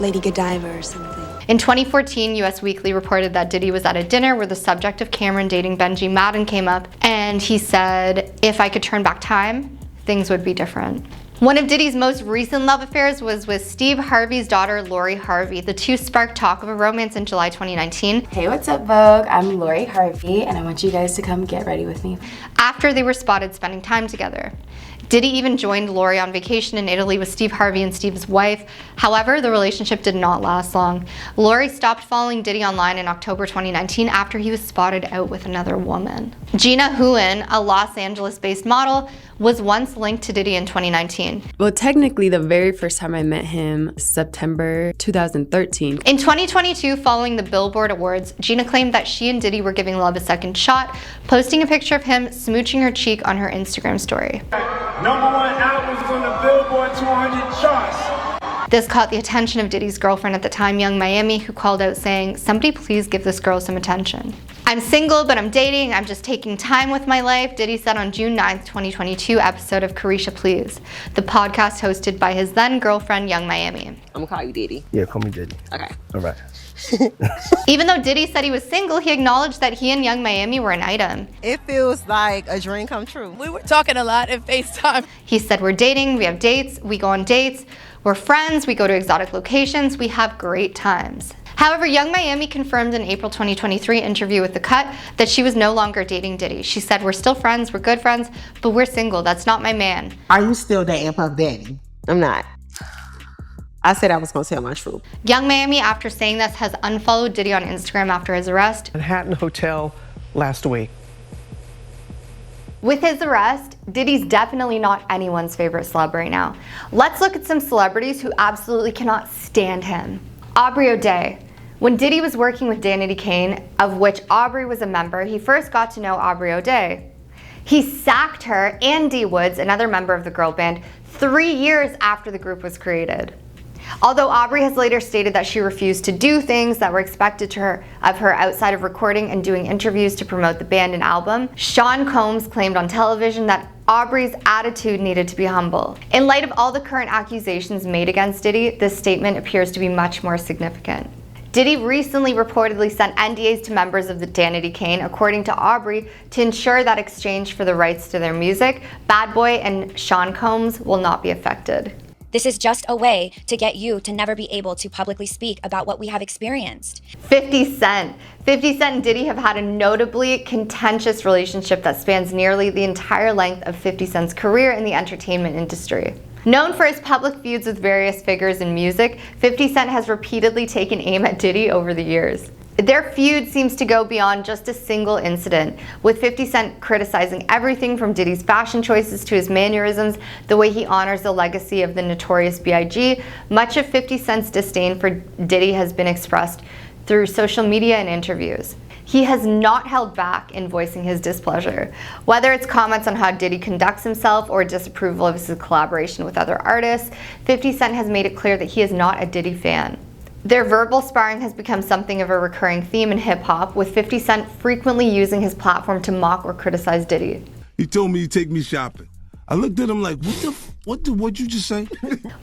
Lady Godiva or something. In 2014, US Weekly reported that Diddy was at a dinner where the subject of Cameron dating Benji Madden came up, and he said, "If I could turn back time, things would be different." One of Diddy's most recent love affairs was with Steve Harvey's daughter, Lori Harvey. The two sparked talk of a romance in July 2019. Hey, what's up, Vogue? I'm Lori Harvey, and I want you guys to come get ready with me. After they were spotted spending time together. Diddy even joined Lori on vacation in Italy with Steve Harvey and Steve's wife. However, the relationship did not last long. Lori stopped following Diddy online in October 2019 after he was spotted out with another woman. Gina Huan, a Los Angeles-based model, was once linked to Diddy in 2019. Well, technically, the very first time I met him, September 2013. In 2022, following the Billboard Awards, Gina claimed that she and Diddy were giving love a second shot, posting a picture of him smooching her cheek on her Instagram story. #1 albums on the Billboard 200 charts. This caught the attention of Diddy's girlfriend at the time, Young Miami, who called out saying, "Somebody please give this girl some attention." "I'm single, but I'm dating. I'm just taking time with my life," Diddy said on June 9th, 2022 episode of Carisha Please, the podcast hosted by his then girlfriend, Young Miami. I'm gonna call you Diddy. Yeah, call me Diddy. Okay. All right. Even though Diddy said he was single, he acknowledged that he and Young Miami were an item. It feels like a dream come true. We were talking a lot in FaceTime. He said, "We're dating, we have dates, we go on dates, we're friends, we go to exotic locations, we have great times." However, Young Miami confirmed in April 2023 interview with The Cut that she was no longer dating Diddy. She said, "We're still friends, we're good friends, but we're single. That's not my man." Are you still dating Puff Daddy? I'm not. I said I was gonna tell my truth. Young Miami, after saying this, has unfollowed Diddy on Instagram after his arrest. Manhattan Hotel last week. With his arrest, Diddy's definitely not anyone's favorite celeb right now. Let's look at some celebrities who absolutely cannot stand him. Aubrey O'Day. When Diddy was working with Danity Kane, of which Aubrey was a member, he first got to know Aubrey O'Day. He sacked her and D Woods, another member of the girl band, 3 years after the group was created. Although Aubrey has later stated that she refused to do things that were expected of her outside of recording and doing interviews to promote the band and album, Sean Combs claimed on television that Aubrey's attitude needed to be humble. In light of all the current accusations made against Diddy, this statement appears to be much more significant. Diddy recently reportedly sent NDAs to members of the Danity Kane, according to Aubrey, to ensure that exchange for the rights to their music, Bad Boy and Sean Combs will not be affected. This is just a way to get you to never be able to publicly speak about what we have experienced. 50 Cent. 50 Cent and Diddy have had a notably contentious relationship that spans nearly the entire length of 50 Cent's career in the entertainment industry. Known for his public feuds with various figures in music, 50 Cent has repeatedly taken aim at Diddy over the years. Their feud seems to go beyond just a single incident, with 50 Cent criticizing everything from Diddy's fashion choices to his mannerisms, the way he honors the legacy of the notorious B.I.G. Much of 50 Cent's disdain for Diddy has been expressed through social media and interviews. He has not held back in voicing his displeasure. Whether it's comments on how Diddy conducts himself or disapproval of his collaboration with other artists, 50 Cent has made it clear that he is not a Diddy fan. Their verbal sparring has become something of a recurring theme in hip-hop, with 50 Cent frequently using his platform to mock or criticize Diddy. He told me to take me shopping. I looked at him like, what'd you just say?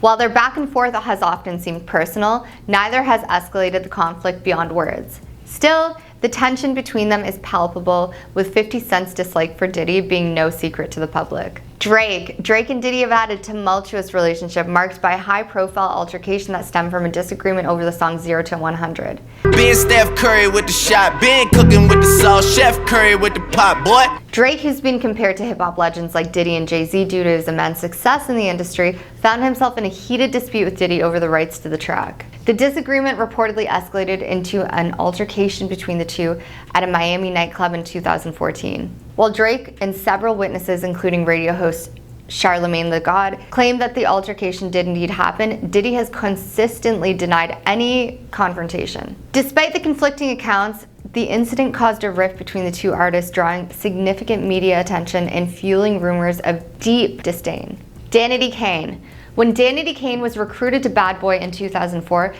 While their back and forth has often seemed personal, neither has escalated the conflict beyond words. Still, the tension between them is palpable, with 50 Cent's dislike for Diddy being no secret to the public. Drake and Diddy have had a tumultuous relationship marked by a high-profile altercation that stemmed from a disagreement over the song 0 to 100. Been Steph Curry with the shot, been cooking with the sauce, Chef Curry with the pot, boy. Drake, who's been compared to hip-hop legends like Diddy and Jay-Z due to his immense success in the industry, found himself in a heated dispute with Diddy over the rights to the track. The disagreement reportedly escalated into an altercation between the two at a Miami nightclub in 2014. While Drake and several witnesses, including radio host Charlemagne the God, claimed that the altercation did indeed happen, Diddy has consistently denied any confrontation. Despite the conflicting accounts, the incident caused a rift between the two artists, drawing significant media attention and fueling rumors of deep disdain. Danity Kane. When Danity Kane was recruited to Bad Boy in 2004,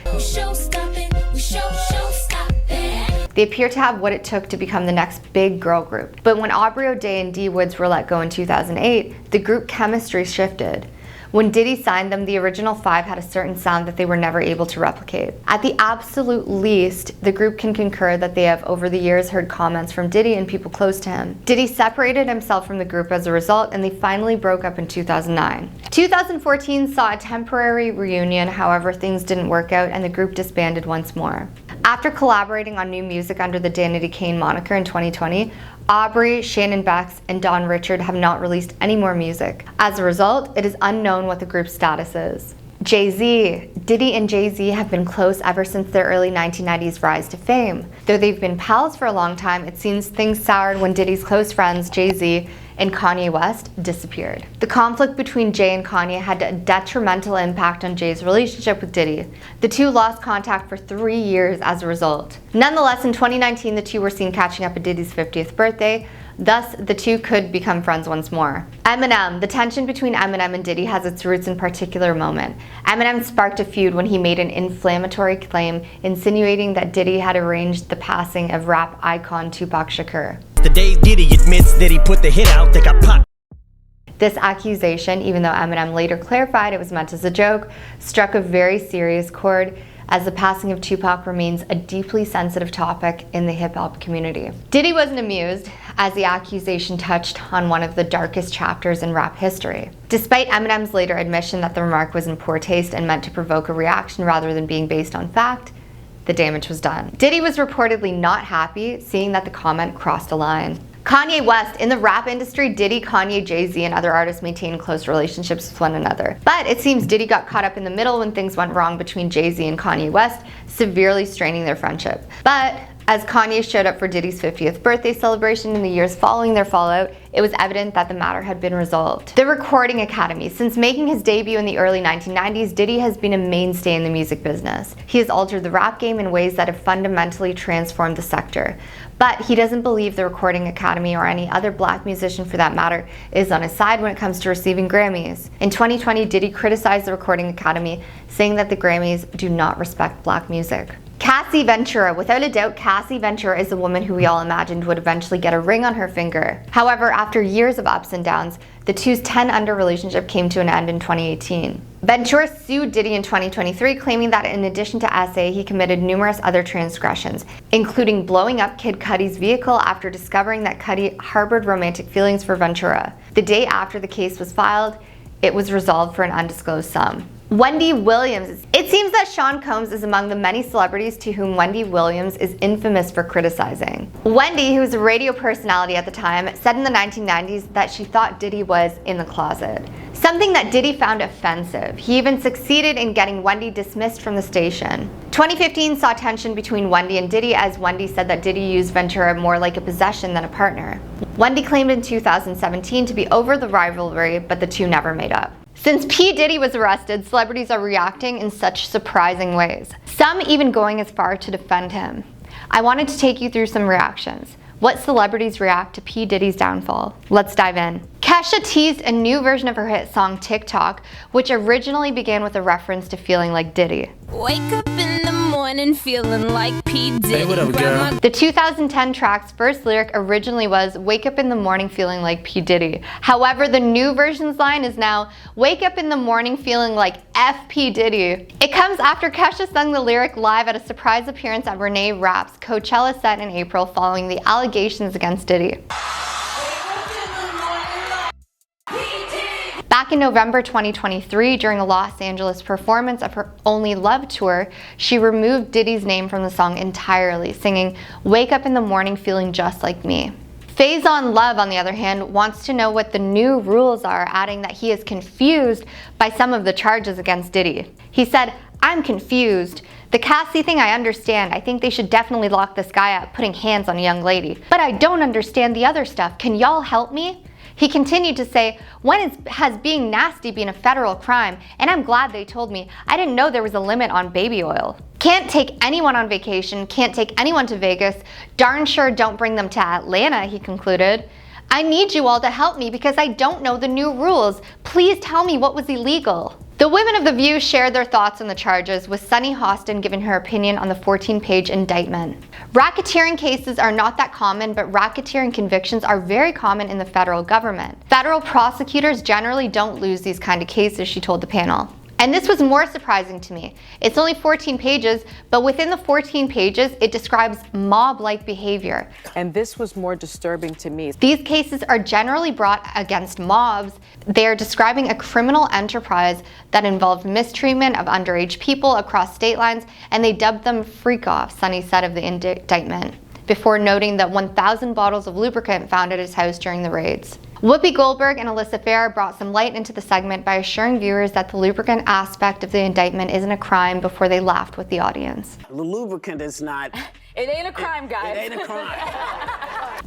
they appear to have what it took to become the next big girl group. But when Aubrey O'Day and D Woods were let go in 2008, the group chemistry shifted. When Diddy signed them, the original five had a certain sound that they were never able to replicate. At the absolute least, the group can concur that they have over the years heard comments from Diddy and people close to him. Diddy separated himself from the group as a result, and they finally broke up in 2009. 2014 saw a temporary reunion, however things didn't work out and the group disbanded once more. After collaborating on new music under the Danity Kane moniker in 2020, Aubrey, Shannon Bex, and Don Richard have not released any more music. As a result, it is unknown what the group's status is. Jay-Z. Diddy and Jay-Z have been close ever since their early 1990s rise to fame. Though they've been pals for a long time, it seems things soured when Diddy's close friends, Jay-Z and Kanye West, disappeared. The conflict between Jay and Kanye had a detrimental impact on Jay's relationship with Diddy. The two lost contact for 3 years as a result. Nonetheless, in 2019, the two were seen catching up at Diddy's 50th birthday. Thus, the two could become friends once more. Eminem. The tension between Eminem and Diddy has its roots in a particular moment. Eminem sparked a feud when he made an inflammatory claim insinuating that Diddy had arranged the passing of rap icon Tupac Shakur. The day Diddy admits that he put the hit out, they got popped. This accusation, even though Eminem later clarified it was meant as a joke, struck a very serious chord, as the passing of Tupac remains a deeply sensitive topic in the hip-hop community. Diddy wasn't amused, as the accusation touched on one of the darkest chapters in rap history. Despite Eminem's later admission that the remark was in poor taste and meant to provoke a reaction rather than being based on fact, the damage was done. Diddy was reportedly not happy, seeing that the comment crossed a line. Kanye West. In the rap industry, Diddy, Kanye, Jay-Z, and other artists maintain close relationships with one another. But it seems Diddy got caught up in the middle when things went wrong between Jay-Z and Kanye West, severely straining their friendship. But as Kanye showed up for Diddy's 50th birthday celebration in the years following their fallout, it was evident that the matter had been resolved. The Recording Academy. Since making his debut in the early 1990s, Diddy has been a mainstay in the music business. He has altered the rap game in ways that have fundamentally transformed the sector. But he doesn't believe the Recording Academy, or any other black musician for that matter, is on his side when it comes to receiving Grammys. In 2020, Diddy criticized the Recording Academy, saying that the Grammys do not respect black music. Cassie Ventura. Without a doubt, Cassie Ventura is the woman who we all imagined would eventually get a ring on her finger. However, after years of ups and downs, the two's 10-under relationship came to an end in 2018. Ventura sued Diddy in 2023, claiming that in addition to SA, he committed numerous other transgressions, including blowing up Kid Cudi's vehicle after discovering that Cudi harbored romantic feelings for Ventura. The day after the case was filed, it was resolved for an undisclosed sum. Wendy Williams. It seems that Sean Combs is among the many celebrities to whom Wendy Williams is infamous for criticizing. Wendy, who was a radio personality at the time, said in the 1990s that she thought Diddy was in the closet, something that Diddy found offensive. He even succeeded in getting Wendy dismissed from the station. 2015 saw tension between Wendy and Diddy, as Wendy said that Diddy used Ventura more like a possession than a partner. Wendy claimed in 2017 to be over the rivalry, but the two never made up. Since P. Diddy was arrested, celebrities are reacting in such surprising ways, some even going as far to defend him. I wanted to take you through some reactions. What celebrities react to P. Diddy's downfall? Let's dive in. Kesha teased a new version of her hit song TikTok, which originally began with a reference to feeling like Diddy. Wake up in the morning feeling like P. Diddy. Hey, what up, girl? The 2010 track's first lyric originally was, wake up in the morning feeling like P. Diddy. However, the new version's line is now, wake up in the morning feeling like F. P. Diddy. It comes after Kesha sung the lyric live at a surprise appearance at Renee Rapp's Coachella set in April following the allegations against Diddy. Back in November 2023, during a Los Angeles performance of her Only Love tour, she removed Diddy's name from the song entirely, singing, wake up in the morning feeling just like me. Faison Love, on the other hand, wants to know what the new rules are, adding that he is confused by some of the charges against Diddy. He said, I'm confused. The Cassie thing I understand. I think they should definitely lock this guy up, putting hands on a young lady. But I don't understand the other stuff. Can y'all help me? He continued to say, when has being nasty been a federal crime? And I'm glad they told me. I didn't know there was a limit on baby oil. Can't take anyone on vacation, can't take anyone to Vegas. Darn sure don't bring them to Atlanta, he concluded. I need you all to help me because I don't know the new rules. Please tell me what was illegal. The women of The View shared their thoughts on the charges, with Sunny Hostin giving her opinion on the 14-page indictment. Racketeering cases are not that common, but racketeering convictions are very common in the federal government. Federal prosecutors generally don't lose these kind of cases, she told the panel. And this was more surprising to me. It's only 14 pages, but within the 14 pages, it describes mob-like behavior. And this was more disturbing to me. These cases are generally brought against mobs. They are describing a criminal enterprise that involved mistreatment of underage people across state lines, and they dubbed them freak-offs, Sonny said of the indictment, before noting that 1,000 bottles of lubricant found at his house during the raids. Whoopi Goldberg and Alyssa Farah brought some light into the segment by assuring viewers that the lubricant aspect of the indictment isn't a crime before they laughed with the audience. The lubricant is not... It ain't a crime, guys. It ain't a crime.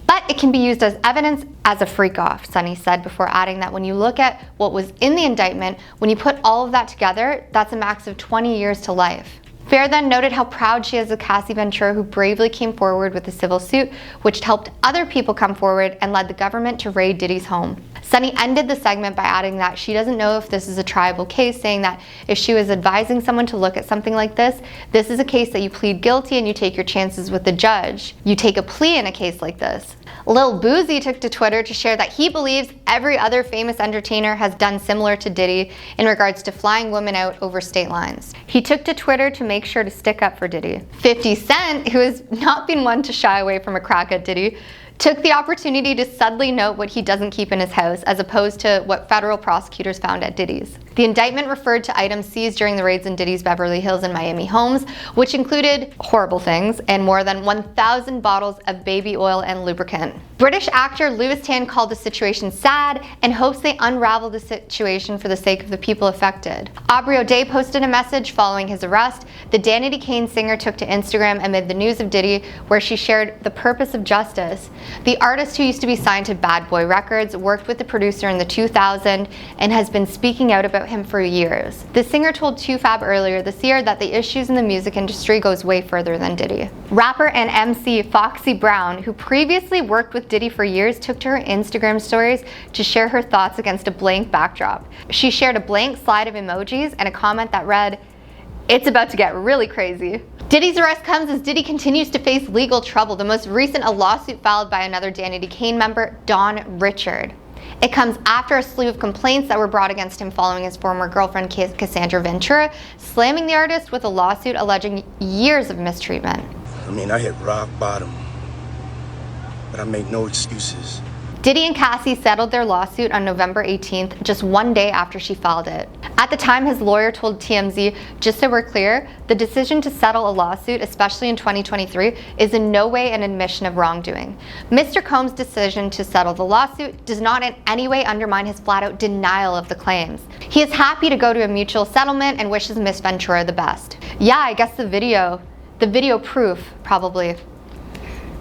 But it can be used as evidence as a freak-off, Sonny said, before adding that when you look at what was in the indictment, when you put all of that together, that's a max of 20 years to life. Farah then noted how proud she is of Cassie Ventura, who bravely came forward with a civil suit, which helped other people come forward and led the government to raid Diddy's home. Sonny ended the segment by adding that she doesn't know if this is a triable case, saying that if she was advising someone to look at something like this is a case that you plead guilty and you take your chances with the judge. You take a plea in a case like this. Lil Boozy took to Twitter to share that he believes every other famous entertainer has done similar to Diddy in regards to flying women out over state lines. He took to Twitter to make sure to stick up for Diddy. 50 Cent, who has not been one to shy away from a crack at Diddy, took the opportunity to subtly note what he doesn't keep in his house, as opposed to what federal prosecutors found at Diddy's. The indictment referred to items seized during the raids in Diddy's Beverly Hills and Miami homes, which included horrible things and more than 1,000 bottles of baby oil and lubricant. British actor Louis Tan called the situation sad and hopes they unravel the situation for the sake of the people affected. Aubrey O'Day posted a message following his arrest. The Danity Kane singer took to Instagram amid the news of Diddy, where she shared the purpose of justice. The artist, who used to be signed to Bad Boy Records, worked with the producer in the 2000s and has been speaking out about him for years. The singer told 2Fab earlier this year that the issues in the music industry goes way further than Diddy. Rapper and MC Foxy Brown, who previously worked with Diddy for years, took to her Instagram stories to share her thoughts against a blank backdrop. She shared a blank slide of emojis and a comment that read, "It's about to get really crazy." Diddy's arrest comes as Diddy continues to face legal trouble, the most recent a lawsuit filed by another Danity Kane member, Don Richard. It comes after a slew of complaints that were brought against him following his former girlfriend Cassandra Ventura slamming the artist with a lawsuit alleging years of mistreatment. I mean, I hit rock bottom, but I made no excuses. Diddy and Cassie settled their lawsuit on November 18th, just one day after she filed it. At the time, his lawyer told TMZ, "Just so we're clear, the decision to settle a lawsuit, especially in 2023, is in no way an admission of wrongdoing. Mr. Combs' decision to settle the lawsuit does not in any way undermine his flat-out denial of the claims. He is happy to go to a mutual settlement and wishes Miss Ventura the best." Yeah, I guess the video proof probably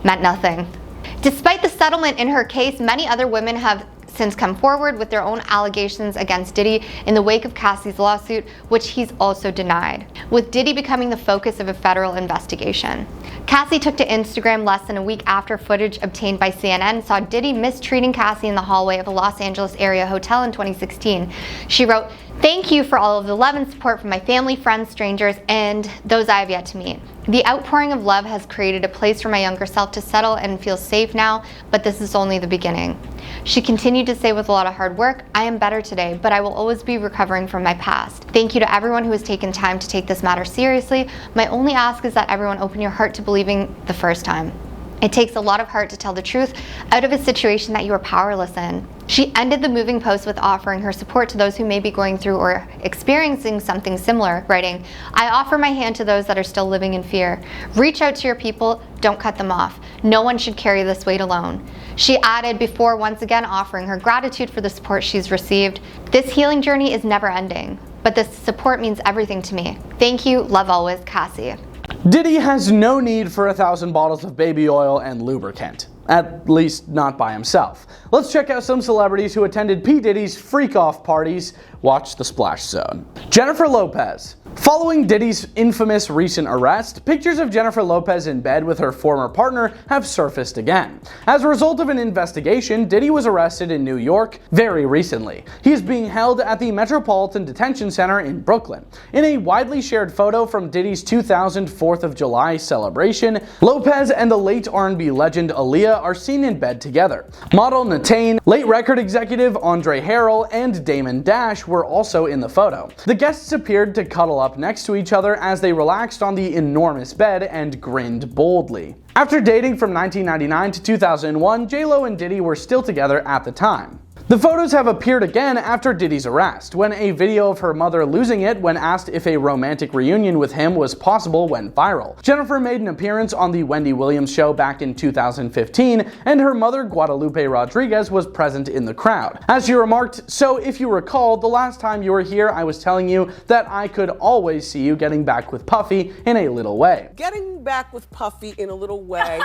meant nothing. Despite the settlement in her case, many other women have since come forward with their own allegations against Diddy in the wake of Cassie's lawsuit, which he's also denied, with Diddy becoming the focus of a federal investigation. Cassie took to Instagram less than a week after footage obtained by CNN saw Diddy mistreating Cassie in the hallway of a Los Angeles area hotel in 2016. She wrote, "Thank you for all of the love and support from my family, friends, strangers, and those I have yet to meet. The outpouring of love has created a place for my younger self to settle and feel safe now, but this is only the beginning." She continued to say with a lot of hard work, "I am better today, but I will always be recovering from my past. Thank you to everyone who has taken time to take this matter seriously. My only ask is that everyone open your heart to believing the first time. It takes a lot of heart to tell the truth out of a situation that you are powerless in." She ended the moving post with offering her support to those who may be going through or experiencing something similar, writing, "I offer my hand to those that are still living in fear. Reach out to your people, don't cut them off. No one should carry this weight alone." She added, before once again offering her gratitude for the support she's received, "This healing journey is never ending, but this support means everything to me. Thank you, love always, Cassie." Diddy has no need for 1,000 bottles of baby oil and lubricant. At least not by himself. Let's check out some celebrities who attended P. Diddy's freak-off parties. Watch the Splash Zone. Jennifer Lopez. Following Diddy's infamous recent arrest, pictures of Jennifer Lopez in bed with her former partner have surfaced again. As a result of an investigation, Diddy was arrested in New York very recently. He is being held at the Metropolitan Detention Center in Brooklyn. In a widely shared photo from Diddy's 2000 4th of July celebration, Lopez and the late R&B legend Aaliyah are seen in bed together. Model Natane, late record executive Andre Harrell, and Damon Dash were also in the photo. The guests appeared to cuddle up next to each other as they relaxed on the enormous bed and grinned boldly. After dating from 1999 to 2001, J-Lo and Diddy were still together at the time. The photos have appeared again after Diddy's arrest, when a video of her mother losing it when asked if a romantic reunion with him was possible went viral. Jennifer made an appearance on the Wendy Williams show back in 2015, and her mother Guadalupe Rodriguez was present in the crowd. As she remarked, "So if you recall, the last time you were here I was telling you that I could always see you getting back with Puffy in a little way." Getting back with Puffy in a little way.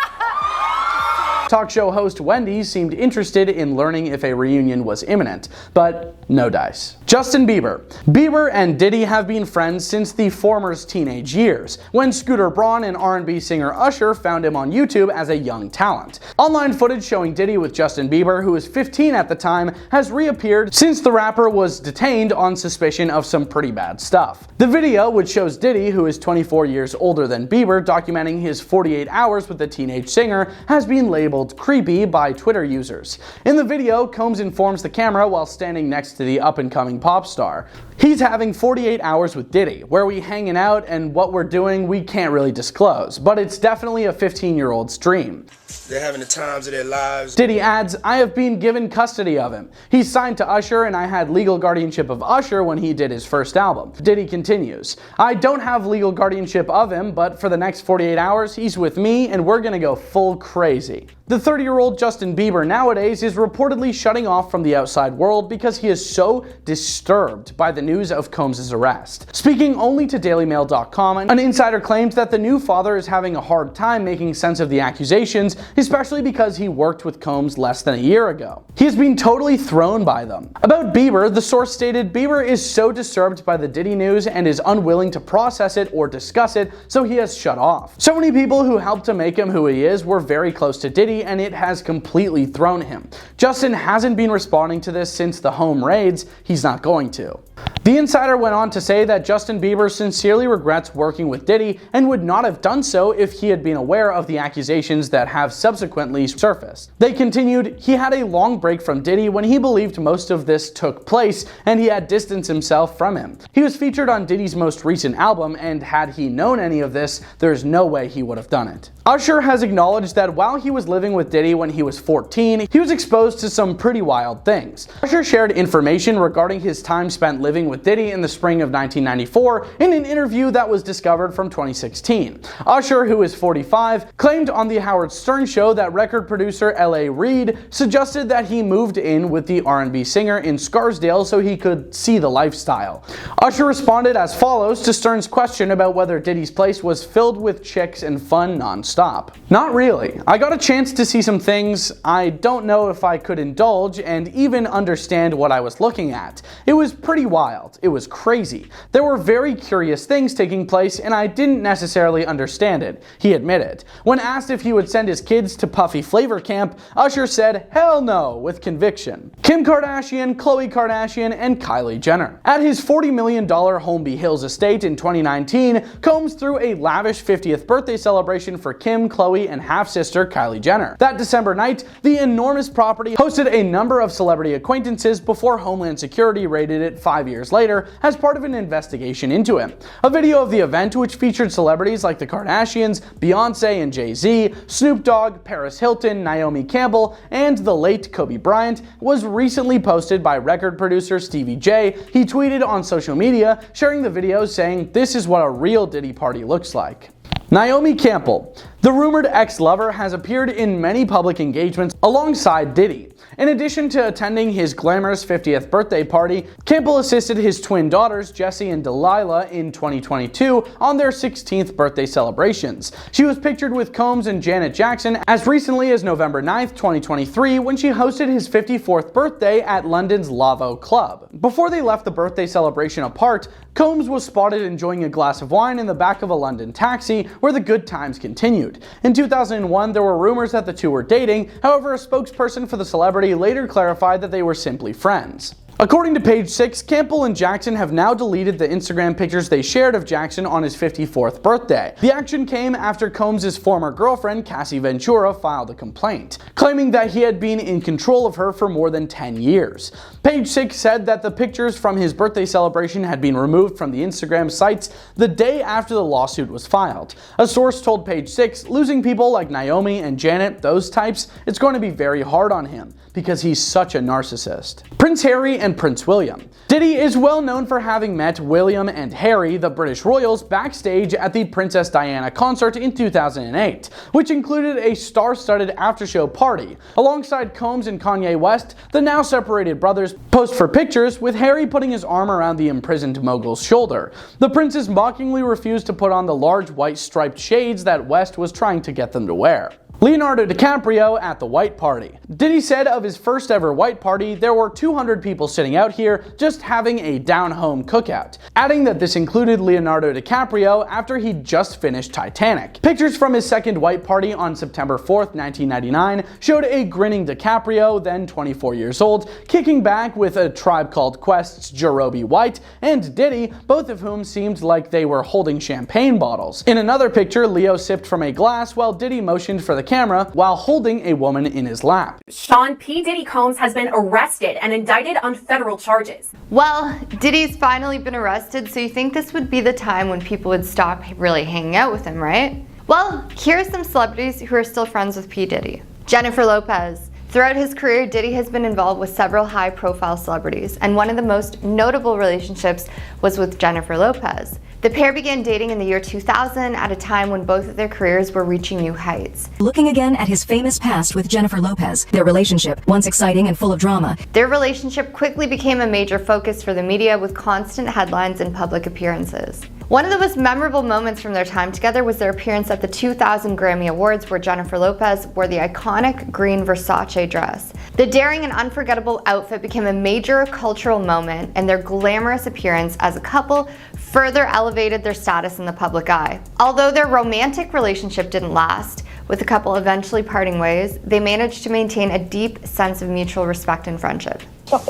Talk show host Wendy seemed interested in learning if a reunion was imminent, but no dice. Justin Bieber. Bieber and Diddy have been friends since the former's teenage years, when Scooter Braun and R&B singer Usher found him on YouTube as a young talent. Online footage showing Diddy with Justin Bieber, who was 15 at the time, has reappeared since the rapper was detained on suspicion of some pretty bad stuff. The video, which shows Diddy, who is 24 years older than Bieber, documenting his 48 hours with the teenage singer, has been labeled creepy by Twitter users. In the video, Combs informs the camera while standing next to the up-and-coming pop star. He's having 48 hours with Diddy. Where we hanging out and what we're doing we can't really disclose, but it's definitely a 15-year-old's dream. They're having the times of their lives. Diddy adds, "I have been given custody of him. He's signed to Usher and I had legal guardianship of Usher when he did his first album." Diddy continues, "I don't have legal guardianship of him, but for the next 48 hours he's with me and we're gonna go full crazy." The 30-year-old Justin Bieber nowadays is reportedly shutting off from the outside world because he is so disturbed by the news of Combs' arrest. Speaking only to DailyMail.com, an insider claimed that the new father is having a hard time making sense of the accusations, especially because he worked with Combs less than a year ago. He has been totally thrown by them. About Bieber, the source stated, "Bieber is so disturbed by the Diddy news and is unwilling to process it or discuss it, so he has shut off. So many people who helped to make him who he is were very close to Diddy, and it has completely thrown him. Justin hasn't been responding to this since the home raids. He's not going to." The insider went on to say that Justin Bieber sincerely regrets working with Diddy and would not have done so if he had been aware of the accusations that have subsequently surfaced. They continued, "He had a long break from Diddy when he believed most of this took place and he had distanced himself from him. He was featured on Diddy's most recent album, and had he known any of this, there's no way he would have done it." Usher has acknowledged that while he was living with Diddy when he was 14, he was exposed to some pretty wild things. Usher shared information regarding his time spent living with Diddy in the spring of 1994 in an interview that was discovered from 2016. Usher, who is 45, claimed on the Howard Stern show that record producer L.A. Reid suggested that he moved in with the R&B singer in Scarsdale so he could see the lifestyle. Usher responded as follows to Stern's question about whether Diddy's place was filled with chicks and fun non-stop. "Not really. I got a chance to see some things I don't know if I could indulge and even understand what I was looking at. It was pretty wild. It was crazy. There were very curious things taking place and I didn't necessarily understand it," he admitted. When asked if he would send his kids to Puffy Flavor Camp, Usher said, "Hell no," with conviction. Kim Kardashian, Khloe Kardashian, and Kylie Jenner. At his $40 million Holmby Hills estate in 2019, Combs threw a lavish 50th birthday celebration for Kim, Khloe, and half-sister Kylie Jenner. That December night, the enormous property hosted a number of celebrity acquaintances before Homeland Security raided it 5 years later as part of an investigation into him. A video of the event, which featured celebrities like the Kardashians, Beyonce and Jay-Z, Snoop Dogg, Paris Hilton, Naomi Campbell, and the late Kobe Bryant, was recently posted by record producer Stevie J. He tweeted on social media, sharing the video saying, "This is what a real Diddy party looks like." Naomi Campbell. The rumored ex-lover has appeared in many public engagements alongside Diddy. In addition to attending his glamorous 50th birthday party, Campbell assisted his twin daughters, Jessie and Delilah, in 2022 on their 16th birthday celebrations. She was pictured with Combs and Janet Jackson as recently as November 9th, 2023, when she hosted his 54th birthday at London's Lavo Club. Before they left the birthday celebration apart, Combs was spotted enjoying a glass of wine in the back of a London taxi, where the good times continued. In 2001, there were rumors that the two were dating. However, a spokesperson for the celebrity later clarified that they were simply friends. According to Page 6, Campbell and Jackson have now deleted the Instagram pictures they shared of Jackson on his 54th birthday. The action came after Combs' former girlfriend, Cassie Ventura, filed a complaint, claiming that he had been in control of her for more than 10 years. Page 6 said that the pictures from his birthday celebration had been removed from the Instagram sites the day after the lawsuit was filed. A source told Page 6, losing people like Naomi and Janet, those types, it's going to be very hard on him, because he's such a narcissist. Prince Harry and Prince William. Diddy is well known for having met William and Harry, the British royals, backstage at the Princess Diana concert in 2008, which included a star-studded after-show party. Alongside Combs and Kanye West, the now separated brothers posed for pictures, with Harry putting his arm around the imprisoned mogul's shoulder. The princes mockingly refused to put on the large white striped shades that West was trying to get them to wear. Leonardo DiCaprio at the white party. Diddy said of his first ever white party, there were 200 people sitting out here just having a down-home cookout, adding that this included Leonardo DiCaprio after he'd just finished Titanic. Pictures from his second white party on September 4th, 1999 showed a grinning DiCaprio, then 24 years old, kicking back with a Tribe Called Quest's Jarobi White and Diddy, both of whom seemed like they were holding champagne bottles. In another picture, Leo sipped from a glass while Diddy motioned for the camera while holding a woman in his lap. Sean P. Diddy Combs has been arrested and indicted on federal charges. Well, Diddy's finally been arrested, so you think this would be the time when people would stop really hanging out with him, right? Well, here are some celebrities who are still friends with P. Diddy. Jennifer Lopez. Throughout his career, Diddy has been involved with several high-profile celebrities, and one of the most notable relationships was with Jennifer Lopez. The pair began dating in the year 2000 at a time when both of their careers were reaching new heights. Looking again at his famous past with Jennifer Lopez, their relationship, once exciting and full of drama. Their relationship quickly became a major focus for the media with constant headlines and public appearances. One of the most memorable moments from their time together was their appearance at the 2000 Grammy Awards, where Jennifer Lopez wore the iconic green Versace dress. The daring and unforgettable outfit became a major cultural moment, and their glamorous appearance as a couple further elevated their status in the public eye. Although their romantic relationship didn't last, with the couple eventually parting ways, they managed to maintain a deep sense of mutual respect and friendship.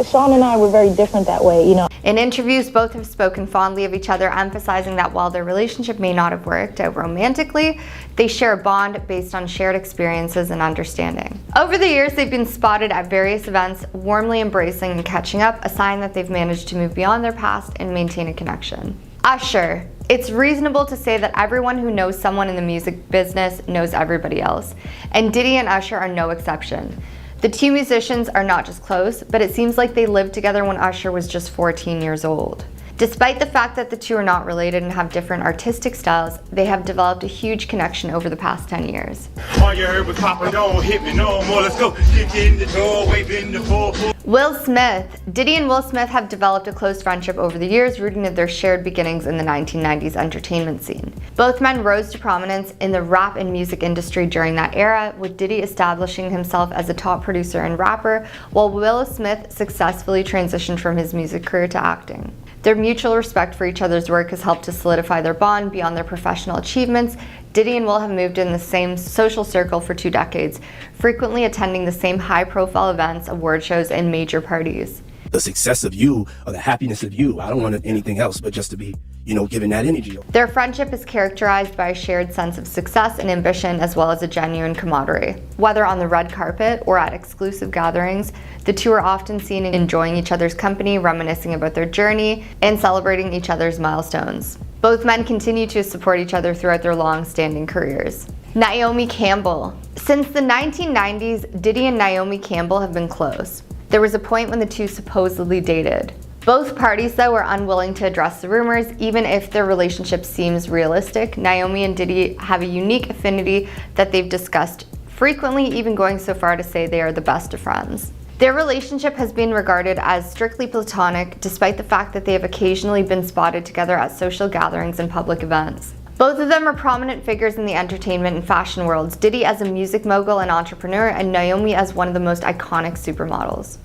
Sean and I were very different that way, you know. In interviews, both have spoken fondly of each other, emphasizing that while their relationship may not have worked out romantically, they share a bond based on shared experiences and understanding. Over the years, they've been spotted at various events, warmly embracing and catching up, a sign that they've managed to move beyond their past and maintain a connection. Usher. It's reasonable to say that everyone who knows someone in the music business knows everybody else, and Diddy and Usher are no exception. The two musicians are not just close, but it seems like they lived together when Usher was just 14 years old. Despite the fact that the two are not related and have different artistic styles, they have developed a huge connection over the past 10 years. All you heard was Papa, don't hit me no more. Let's go. Kick in the door, wave in the full. Will Smith. Diddy and Will Smith have developed a close friendship over the years, rooting in their shared beginnings in the 1990s entertainment scene. Both men rose to prominence in the rap and music industry during that era, with Diddy establishing himself as a top producer and rapper, while Will Smith successfully transitioned from his music career to acting. Their mutual respect for each other's work has helped to solidify their bond beyond their professional achievements. Diddy and Will have moved in the same social circle for 2 decades, frequently attending the same high-profile events, award shows, and major parties. The success of you, or the happiness of you, I don't want anything else but just to be, given that energy. Their friendship is characterized by a shared sense of success and ambition, as well as a genuine camaraderie. Whether on the red carpet or at exclusive gatherings, the two are often seen enjoying each other's company, reminiscing about their journey, and celebrating each other's milestones. Both men continue to support each other throughout their long-standing careers. Naomi Campbell. Since the 1990s, Diddy and Naomi Campbell have been close. There was a point when the two supposedly dated. Both parties, though, are unwilling to address the rumors, even if their relationship seems realistic. Naomi and Diddy have a unique affinity that they've discussed frequently, even going so far to say they are the best of friends. Their relationship has been regarded as strictly platonic, despite the fact that they have occasionally been spotted together at social gatherings and public events. Both of them are prominent figures in the entertainment and fashion worlds, Diddy as a music mogul and entrepreneur, and Naomi as one of the most iconic supermodels.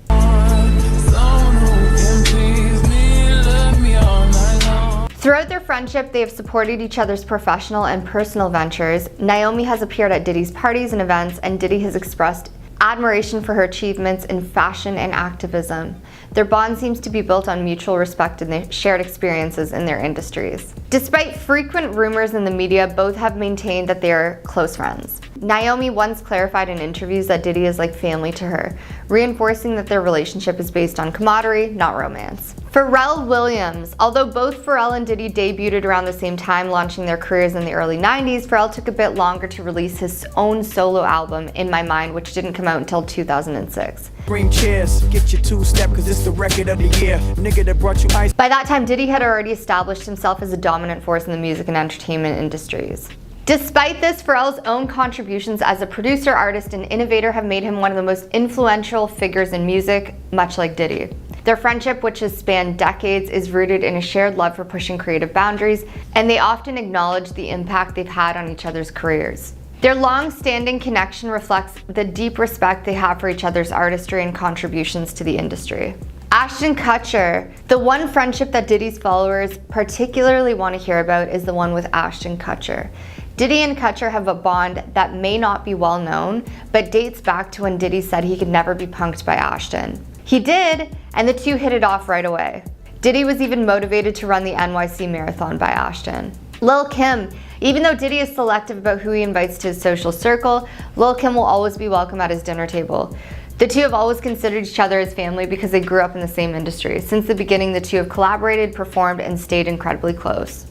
Throughout their friendship, they have supported each other's professional and personal ventures. Naomi has appeared at Diddy's parties and events, and Diddy has expressed admiration for her achievements in fashion and activism. Their bond seems to be built on mutual respect and their shared experiences in their industries. Despite frequent rumors in the media, both have maintained that they are close friends. Naomi once clarified in interviews that Diddy is like family to her, reinforcing that their relationship is based on camaraderie, not romance. Pharrell Williams. Although both Pharrell and Diddy debuted around the same time, launching their careers in the early 90s, Pharrell took a bit longer to release his own solo album, In My Mind, which didn't come out until 2006. Bring chairs, get your two-step, cause it's the record of the year. Nigga that brought you ice. By that time, Diddy had already established himself as a dominant force in the music and entertainment industries. Despite this, Pharrell's own contributions as a producer, artist, and innovator have made him one of the most influential figures in music, much like Diddy. Their friendship, which has spanned decades, is rooted in a shared love for pushing creative boundaries, and they often acknowledge the impact they've had on each other's careers. Their long-standing connection reflects the deep respect they have for each other's artistry and contributions to the industry. Ashton Kutcher. The one friendship that Diddy's followers particularly want to hear about is the one with Ashton Kutcher. Diddy and Kutcher have a bond that may not be well known, but dates back to when Diddy said he could never be punked by Ashton. He did, and the two hit it off right away. Diddy was even motivated to run the NYC Marathon by Ashton. Lil' Kim. Even though Diddy is selective about who he invites to his social circle, Lil' Kim will always be welcome at his dinner table. The two have always considered each other as family because they grew up in the same industry. Since the beginning, the two have collaborated, performed, and stayed incredibly close.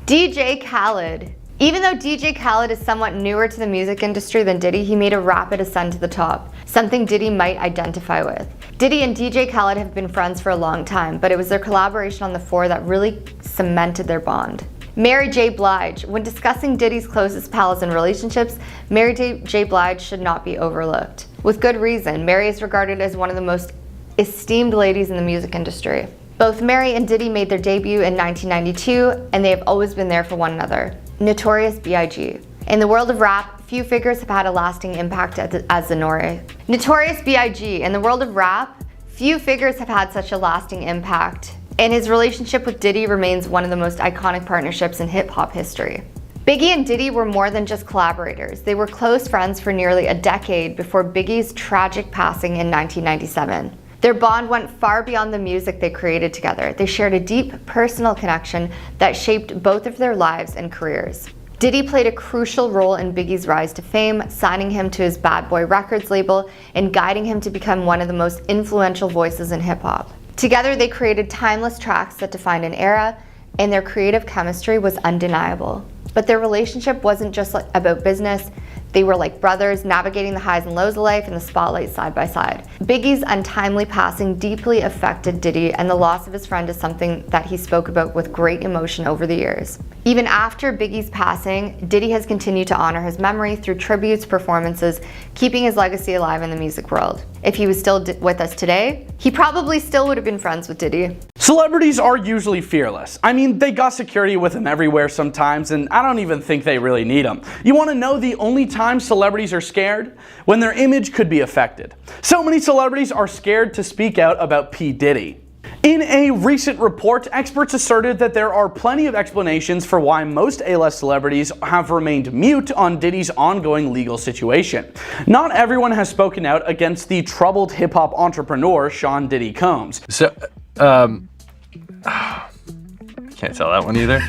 DJ Khaled. Even though DJ Khaled is somewhat newer to the music industry than Diddy, he made a rapid ascent to the top, something Diddy might identify with. Diddy and DJ Khaled have been friends for a long time, but it was their collaboration on The Four that really cemented their bond. Mary J. Blige. When discussing Diddy's closest pals and relationships, Mary J. Blige should not be overlooked. With good reason, Mary is regarded as one of the most esteemed ladies in the music industry. Both Mary and Diddy made their debut in 1992, and they have always been there for one another. Notorious B.I.G. In the world of rap, few figures have had a lasting impact as the Notorious B.I.G. In the world of rap, few figures have had such a lasting impact, and his relationship with Diddy remains one of the most iconic partnerships in hip-hop history. Biggie and Diddy were more than just collaborators. They were close friends for nearly a decade before Biggie's tragic passing in 1997. Their bond went far beyond the music they created together. They shared a deep personal connection that shaped both of their lives and careers. Diddy played a crucial role in Biggie's rise to fame, signing him to his Bad Boy Records label and guiding him to become one of the most influential voices in hip-hop. Together, they created timeless tracks that defined an era, and their creative chemistry was undeniable. But their relationship wasn't just about business. They were like brothers, navigating the highs and lows of life in the spotlight side by side. Biggie's untimely passing deeply affected Diddy, and the loss of his friend is something that he spoke about with great emotion over the years. Even after Biggie's passing, Diddy has continued to honor his memory through tributes, performances, keeping his legacy alive in the music world. If he was still with us today, he probably still would have been friends with Diddy. Celebrities are usually fearless. I mean, they got security with them everywhere sometimes, and I don't even think they really need them. You want to know the only time celebrities are scared? When their image could be affected. So many celebrities are scared to speak out about P. Diddy. In a recent report, experts asserted that there are plenty of explanations for why most A-list celebrities have remained mute on Diddy's ongoing legal situation. Not everyone has spoken out against the troubled hip-hop entrepreneur Sean Diddy Combs. So, Can't tell that one either.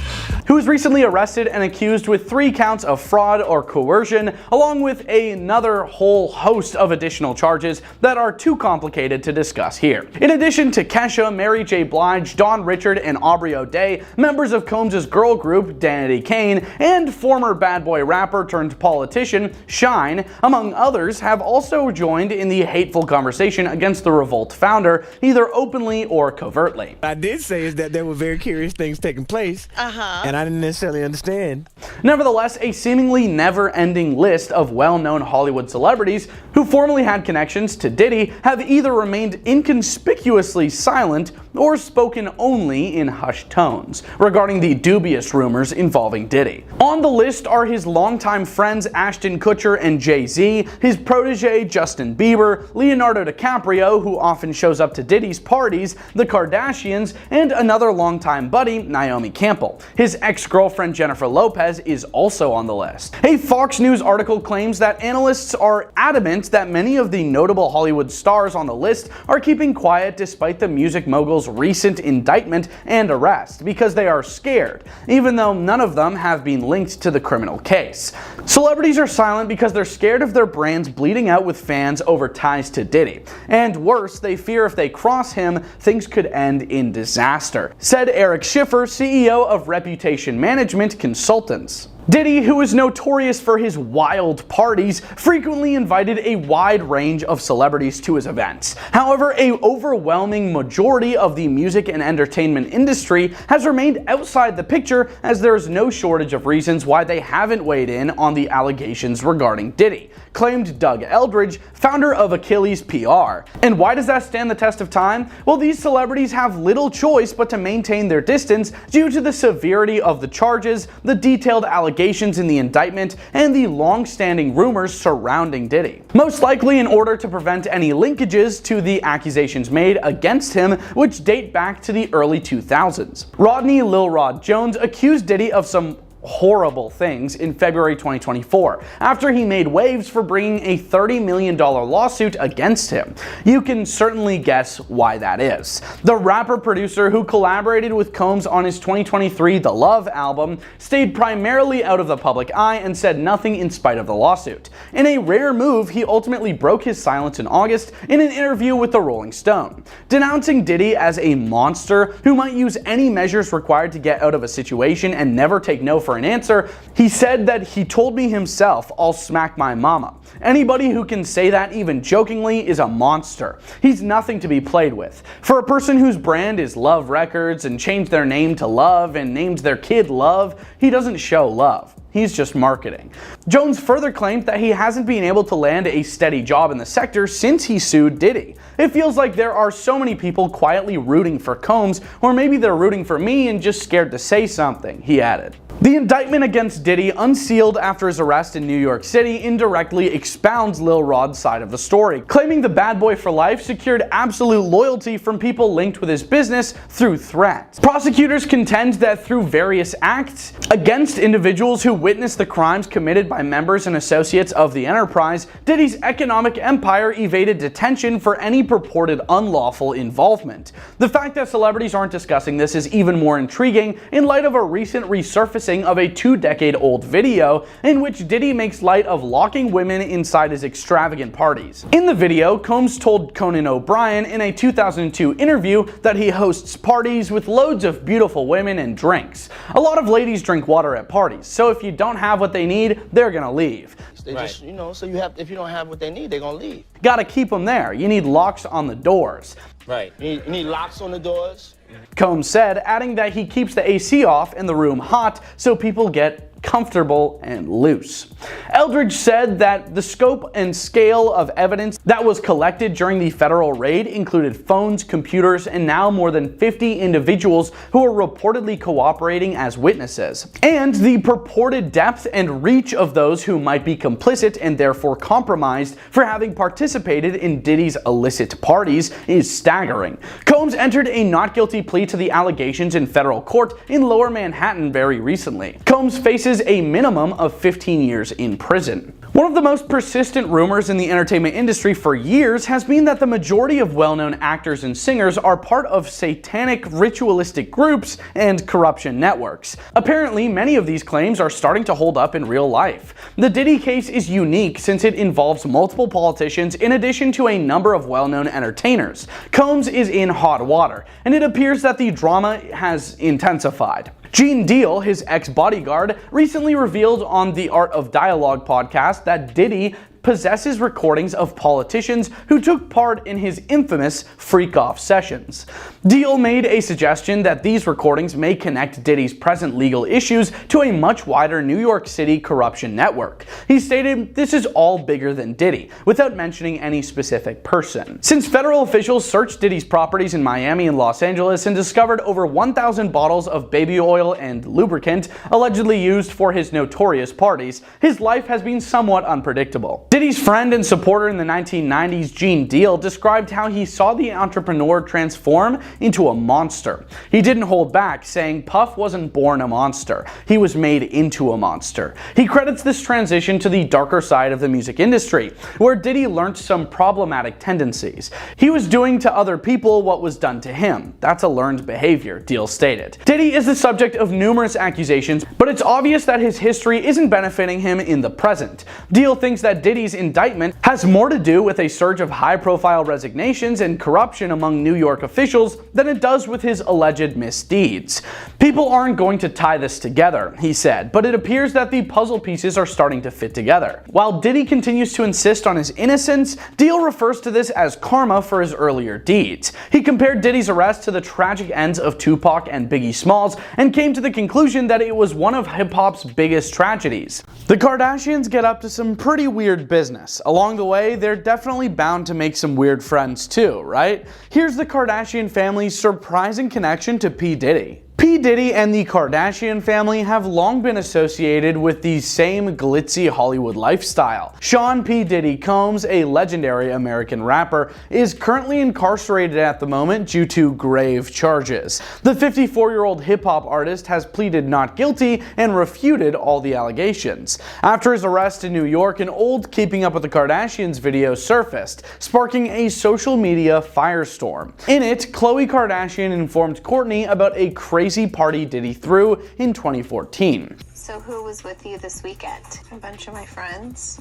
Who was recently arrested and accused with 3 counts of fraud or coercion, along with another whole host of additional charges that are too complicated to discuss here. In addition to Kesha, Mary J. Blige, Dawn Richard, and Aubrey O'Day, members of Combs' girl group, Danity Kane, and former bad boy rapper turned politician, Shine, among others, have also joined in the hateful conversation against the Revolt founder, either openly or covertly. I did say is that there were very curious things taking place, and I didn't necessarily understand. Nevertheless, a seemingly never-ending list of well-known Hollywood celebrities who formerly had connections to Diddy have either remained inconspicuously silent or spoken only in hushed tones regarding the dubious rumors involving Diddy. On the list are his longtime friends Ashton Kutcher and Jay-Z, his protege Justin Bieber, Leonardo DiCaprio, who often shows up to Diddy's parties, the Kardashians, and another longtime buddy, Naomi Campbell. His ex-girlfriend Jennifer Lopez is also on the list. A Fox News article claims that analysts are adamant that many of the notable Hollywood stars on the list are keeping quiet despite the music mogul's recent indictment and arrest because they are scared, even though none of them have been linked to the criminal case. Celebrities are silent because they're scared of their brands bleeding out with fans over ties to Diddy. And worse, they fear if they cross him, things could end in disaster, said Eric Schiffer, CEO of Reputation Management Consultants. Diddy, who is notorious for his wild parties, frequently invited a wide range of celebrities to his events. However, an overwhelming majority of the music and entertainment industry has remained outside the picture, as there is no shortage of reasons why they haven't weighed in on the allegations regarding Diddy, claimed Doug Eldridge, founder of Achilles PR. And why does that stand the test of time? Well, these celebrities have little choice but to maintain their distance due to the severity of the charges, the detailed allegations in the indictment, and the long-standing rumors surrounding Diddy. Most likely in order to prevent any linkages to the accusations made against him, which date back to the early 2000s. Rodney Lil Rod Jones accused Diddy of some horrible things in February 2024 after he made waves for bringing a $30 million lawsuit against him. You can certainly guess why that is. The rapper-producer who collaborated with Combs on his 2023 The Love album stayed primarily out of the public eye and said nothing in spite of the lawsuit. In a rare move, he ultimately broke his silence in August in an interview with the Rolling Stone. Denouncing Diddy as a monster who might use any measures required to get out of a situation and never take no for an answer, he said that he told me himself, "I'll smack my mama." Anybody who can say that even jokingly is a monster. He's nothing to be played with. For a person whose brand is Love Records and changed their name to Love and named their kid Love, he doesn't show love. He's just marketing. Jones further claimed that he hasn't been able to land a steady job in the sector since he sued Diddy. It feels like there are so many people quietly rooting for Combs, or maybe they're rooting for me and just scared to say something, he added. The indictment against Diddy, unsealed after his arrest in New York City, indirectly expounds Lil Rod's side of the story, claiming the bad boy for life secured absolute loyalty from people linked with his business through threats. Prosecutors contend that through various acts against individuals who witnessed the crimes committed by members and associates of the enterprise, Diddy's economic empire evaded detention for any purported unlawful involvement. The fact that celebrities aren't discussing this is even more intriguing in light of a recent resurfacing of a 2-decade-old video in which Diddy makes light of locking women inside his extravagant parties. In the video, Combs told Conan O'Brien in a 2002 interview that he hosts parties with loads of beautiful women and drinks. A lot of ladies drink water at parties, so if you don't have what they need, they're gonna leave. They just, so if you don't have what they need, they're gonna leave. Gotta keep them there. You need locks on the doors. Right. You need locks on the doors. Combs said, adding that he keeps the AC off and the room hot so people get comfortable and loose. Eldridge said that the scope and scale of evidence that was collected during the federal raid included phones, computers, and now more than 50 individuals who are reportedly cooperating as witnesses. And the purported depth and reach of those who might be complicit and therefore compromised for having participated in Diddy's illicit parties is staggering. Combs entered a not guilty plea to the allegations in federal court in Lower Manhattan very recently. Combs faces a minimum of 15 years in prison. One of the most persistent rumors in the entertainment industry for years has been that the majority of well-known actors and singers are part of satanic ritualistic groups and corruption networks. Apparently, many of these claims are starting to hold up in real life. The Diddy case is unique since it involves multiple politicians in addition to a number of well-known entertainers. Combs is in hot water, and it appears that the drama has intensified. Gene Deal, his ex-bodyguard, recently revealed on the Art of Dialogue podcast that Diddy possesses recordings of politicians who took part in his infamous freak-off sessions. Deal made a suggestion that these recordings may connect Diddy's present legal issues to a much wider New York City corruption network. He stated this is all bigger than Diddy, without mentioning any specific person. Since federal officials searched Diddy's properties in Miami and Los Angeles and discovered over 1,000 bottles of baby oil and lubricant allegedly used for his notorious parties, his life has been somewhat unpredictable. Diddy's friend and supporter in the 1990s, Gene Deal, described how he saw the entrepreneur transform into a monster. He didn't hold back, saying Puff wasn't born a monster, he was made into a monster. He credits this transition to the darker side of the music industry, where Diddy learned some problematic tendencies. He was doing to other people what was done to him. That's a learned behavior, Deal stated. Diddy is the subject of numerous accusations, but it's obvious that his history isn't benefiting him in the present. Deal thinks that Diddy's indictment has more to do with a surge of high-profile resignations and corruption among New York officials than it does with his alleged misdeeds. People aren't going to tie this together, he said, but it appears that the puzzle pieces are starting to fit together. While Diddy continues to insist on his innocence, Deal refers to this as karma for his earlier deeds. He compared Diddy's arrest to the tragic ends of Tupac and Biggie Smalls and came to the conclusion that it was one of hip-hop's biggest tragedies. The Kardashians get up to some pretty weird business. Along the way, they're definitely bound to make some weird friends too, right? Here's the Kardashian family's surprising connection to P. Diddy. P. Diddy and the Kardashian family have long been associated with the same glitzy Hollywood lifestyle. Sean P. Diddy Combs, a legendary American rapper, is currently incarcerated at the moment due to grave charges. The 54-year-old hip-hop artist has pleaded not guilty and refuted all the allegations. After his arrest in New York, an old Keeping Up with the Kardashians video surfaced, sparking a social media firestorm. In it, Khloe Kardashian informed Kourtney about a crazy party Diddy threw in 2014. So who was with you this weekend? A bunch of my friends.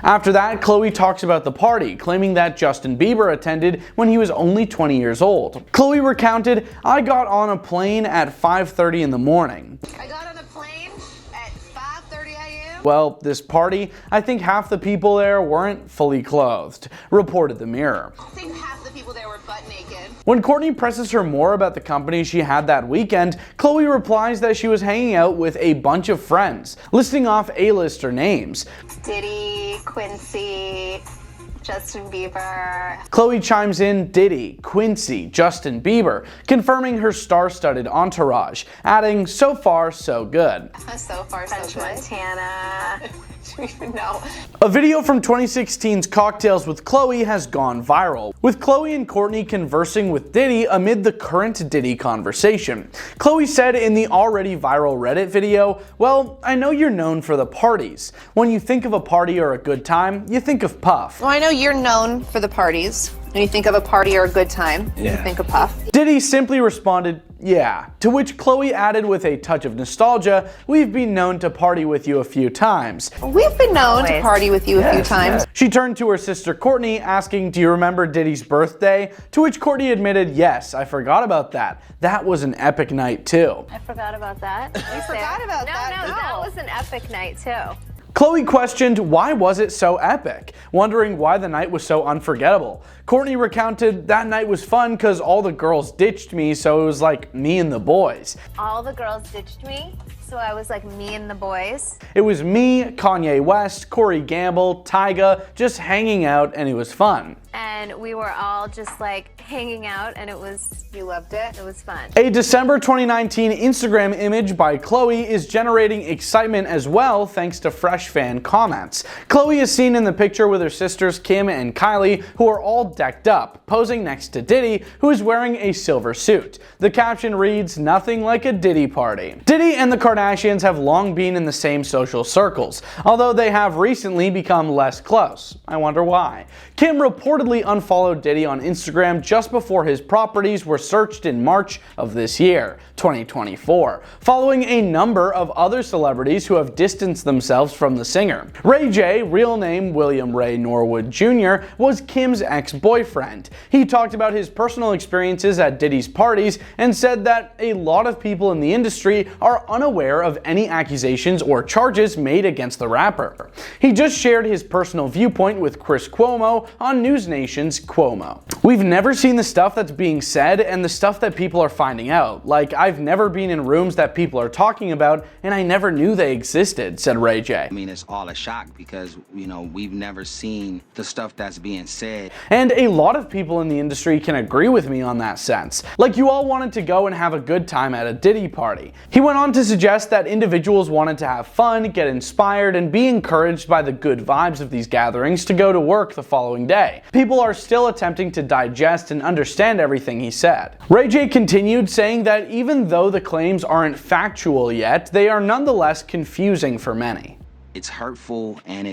After that, Khloe talks about the party, claiming that Justin Bieber attended when he was only 20 years old. Khloe recounted, "I got on a plane at 5:30 in the morning. I got on a plane at 5:30 a.m. Well, this party, I think half the people there weren't fully clothed," reported the Mirror. I think half the people there were butt naked. When Kourtney presses her more about the company she had that weekend, Khloe replies that she was hanging out with a bunch of friends, listing off A-lister names. Diddy, Quincy, Justin Bieber. Khloe chimes in Diddy, Quincy, Justin Bieber, confirming her star-studded entourage, adding, "So far, so good." So far, so good. Montana. No. A video from 2016's Cocktails with Khloe has gone viral, with Khloe and Kourtney conversing with Diddy amid the current Diddy conversation. Khloe said in the already viral Reddit video, "Well, I know you're known for the parties. When you think of a party or a good time, you think of Puff." Well, I know you're known for the parties. When you think of a party or a good time, you think of Puff. Diddy simply responded, "Yeah," to which Khloe added with a touch of nostalgia, "We've been known to party with you a few times." We've been known to party with you a few times. She turned to her sister Kourtney, asking, "Do you remember Diddy's birthday?" To which Kourtney admitted, "Yes, I forgot about that. That was an epic night too." I forgot about that. You forgot about that? No, that was an epic night too. Khloe questioned why was it so epic, wondering why the night was so unforgettable. Kourtney recounted, "That night was fun because all the girls ditched me, so it was like me and the boys." All the girls ditched me, so I was like me and the boys. It was me, Kanye West, Corey Gamble, Tyga, just hanging out, and it was fun. And we were all just like hanging out, and you loved it. It was fun. A December 2019 Instagram image by Khloe is generating excitement as well thanks to fresh fan comments. Khloe is seen in the picture with her sisters Kim and Kylie, who are all decked up, posing next to Diddy, who is wearing a silver suit. The caption reads, "Nothing like a Diddy party." Diddy and the Kardashians Kardashians have long been in the same social circles, although they have recently become less close. I wonder why. Kim reportedly unfollowed Diddy on Instagram just before his properties were searched in March of this year, 2024, following a number of other celebrities who have distanced themselves from the singer. Ray J, real name William Ray Norwood Jr., was Kim's ex-boyfriend. He talked about his personal experiences at Diddy's parties and said that a lot of people in the industry are unaware of any accusations or charges made against the rapper. He just shared his personal viewpoint with Chris Cuomo on News Nation's Cuomo. "We've never seen the stuff that's being said and the stuff that people are finding out. Like, I've never been in rooms that people are talking about and I never knew they existed," said Ray J. I mean, it's all a shock because, we've never seen the stuff that's being said. And a lot of people in the industry can agree with me on that sense. Like, you all wanted to go and have a good time at a Diddy party. He went on to suggest that individuals wanted to have fun, get inspired, and be encouraged by the good vibes of these gatherings to go to work the following day. People are still attempting to digest and understand everything he said. Ray J continued, saying that even though the claims aren't factual yet, they are nonetheless confusing for many. It's hurtful and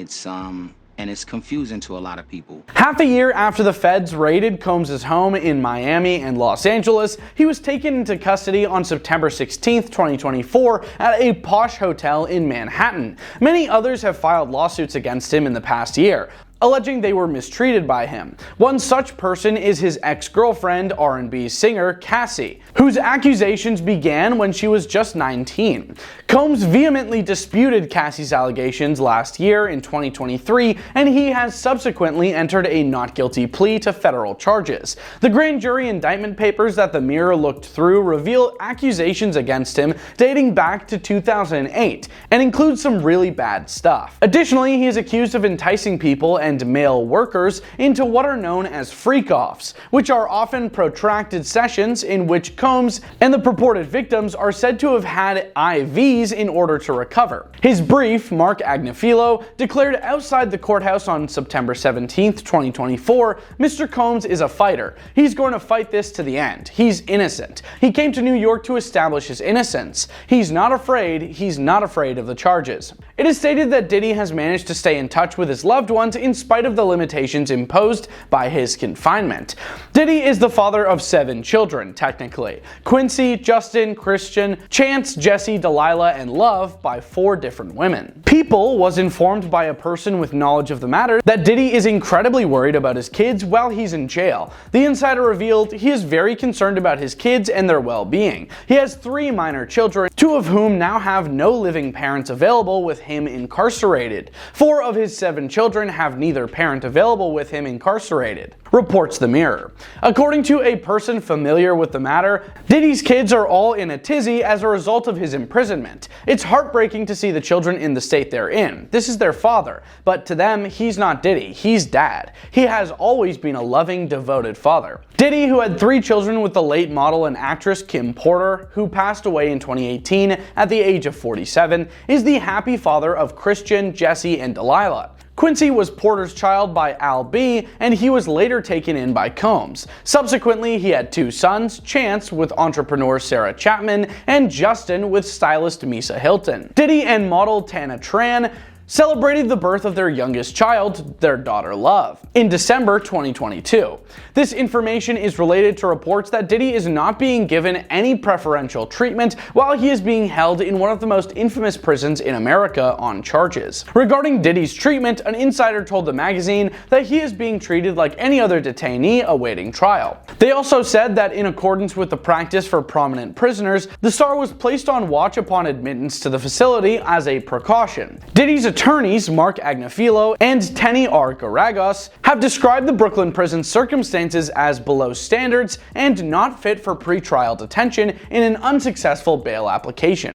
it's confusing to a lot of people. Half a year after the feds raided Combs' home in Miami and Los Angeles, he was taken into custody on September 16, 2024 at a posh hotel in Manhattan. Many others have filed lawsuits against him in the past year, alleging they were mistreated by him. One such person is his ex-girlfriend, R&B singer Cassie, whose accusations began when she was just 19. Combs vehemently disputed Cassie's allegations last year in 2023, and he has subsequently entered a not guilty plea to federal charges. The grand jury indictment papers that the Mirror looked through reveal accusations against him dating back to 2008 and include some really bad stuff. Additionally, he is accused of enticing people and male workers into what are known as freak-offs, which are often protracted sessions in which Combs and the purported victims are said to have had IVs in order to recover. His brief, Mark Agnifilo, declared outside the courthouse on September 17, 2024, "Mr. Combs is a fighter. He's going to fight this to the end. He's innocent. He came to New York to establish his innocence. He's not afraid. He's not afraid of the charges." It is stated that Diddy has managed to stay in touch with his loved ones in spite of the limitations imposed by his confinement. Diddy is the father of 7 children, technically: Quincy, Justin, Christian, Chance, Jesse, Delilah, and Love, by 4 different women. People was informed by a person with knowledge of the matter that Diddy is incredibly worried about his kids while he's in jail. The insider revealed he is very concerned about his kids and their well-being. He has 3 minor children, 2 of whom now have no living parents available with him incarcerated. 4 of his 7 children have neither parent available with him incarcerated, reports the Mirror. According to a person familiar with the matter, Diddy's kids are all in a tizzy as a result of his imprisonment. It's heartbreaking to see the children in the state they're in. This is their father, but to them, he's not Diddy, he's dad. He has always been a loving, devoted father. Diddy, who had 3 children with the late model and actress Kim Porter, who passed away in 2018 at the age of 47, is the happy father of Christian, Jesse, and Delilah. Quincy was Porter's child by Al B, and he was later taken in by Combs. Subsequently, he had 2 sons, Chance with entrepreneur Sarah Chapman, and Justin with stylist Misa Hilton. Diddy and model Tana Tran celebrated the birth of their youngest child, their daughter Love, in December 2022. This information is related to reports that Diddy is not being given any preferential treatment while he is being held in one of the most infamous prisons in America on charges. Regarding Diddy's treatment, an insider told the magazine that he is being treated like any other detainee awaiting trial. They also said that in accordance with the practice for prominent prisoners, the star was placed on watch upon admittance to the facility as a precaution. Diddy's attorneys, Mark Agnifilo and Tenny R. Garagos, have described the Brooklyn prison circumstances as below standards and not fit for pretrial detention in an unsuccessful bail application.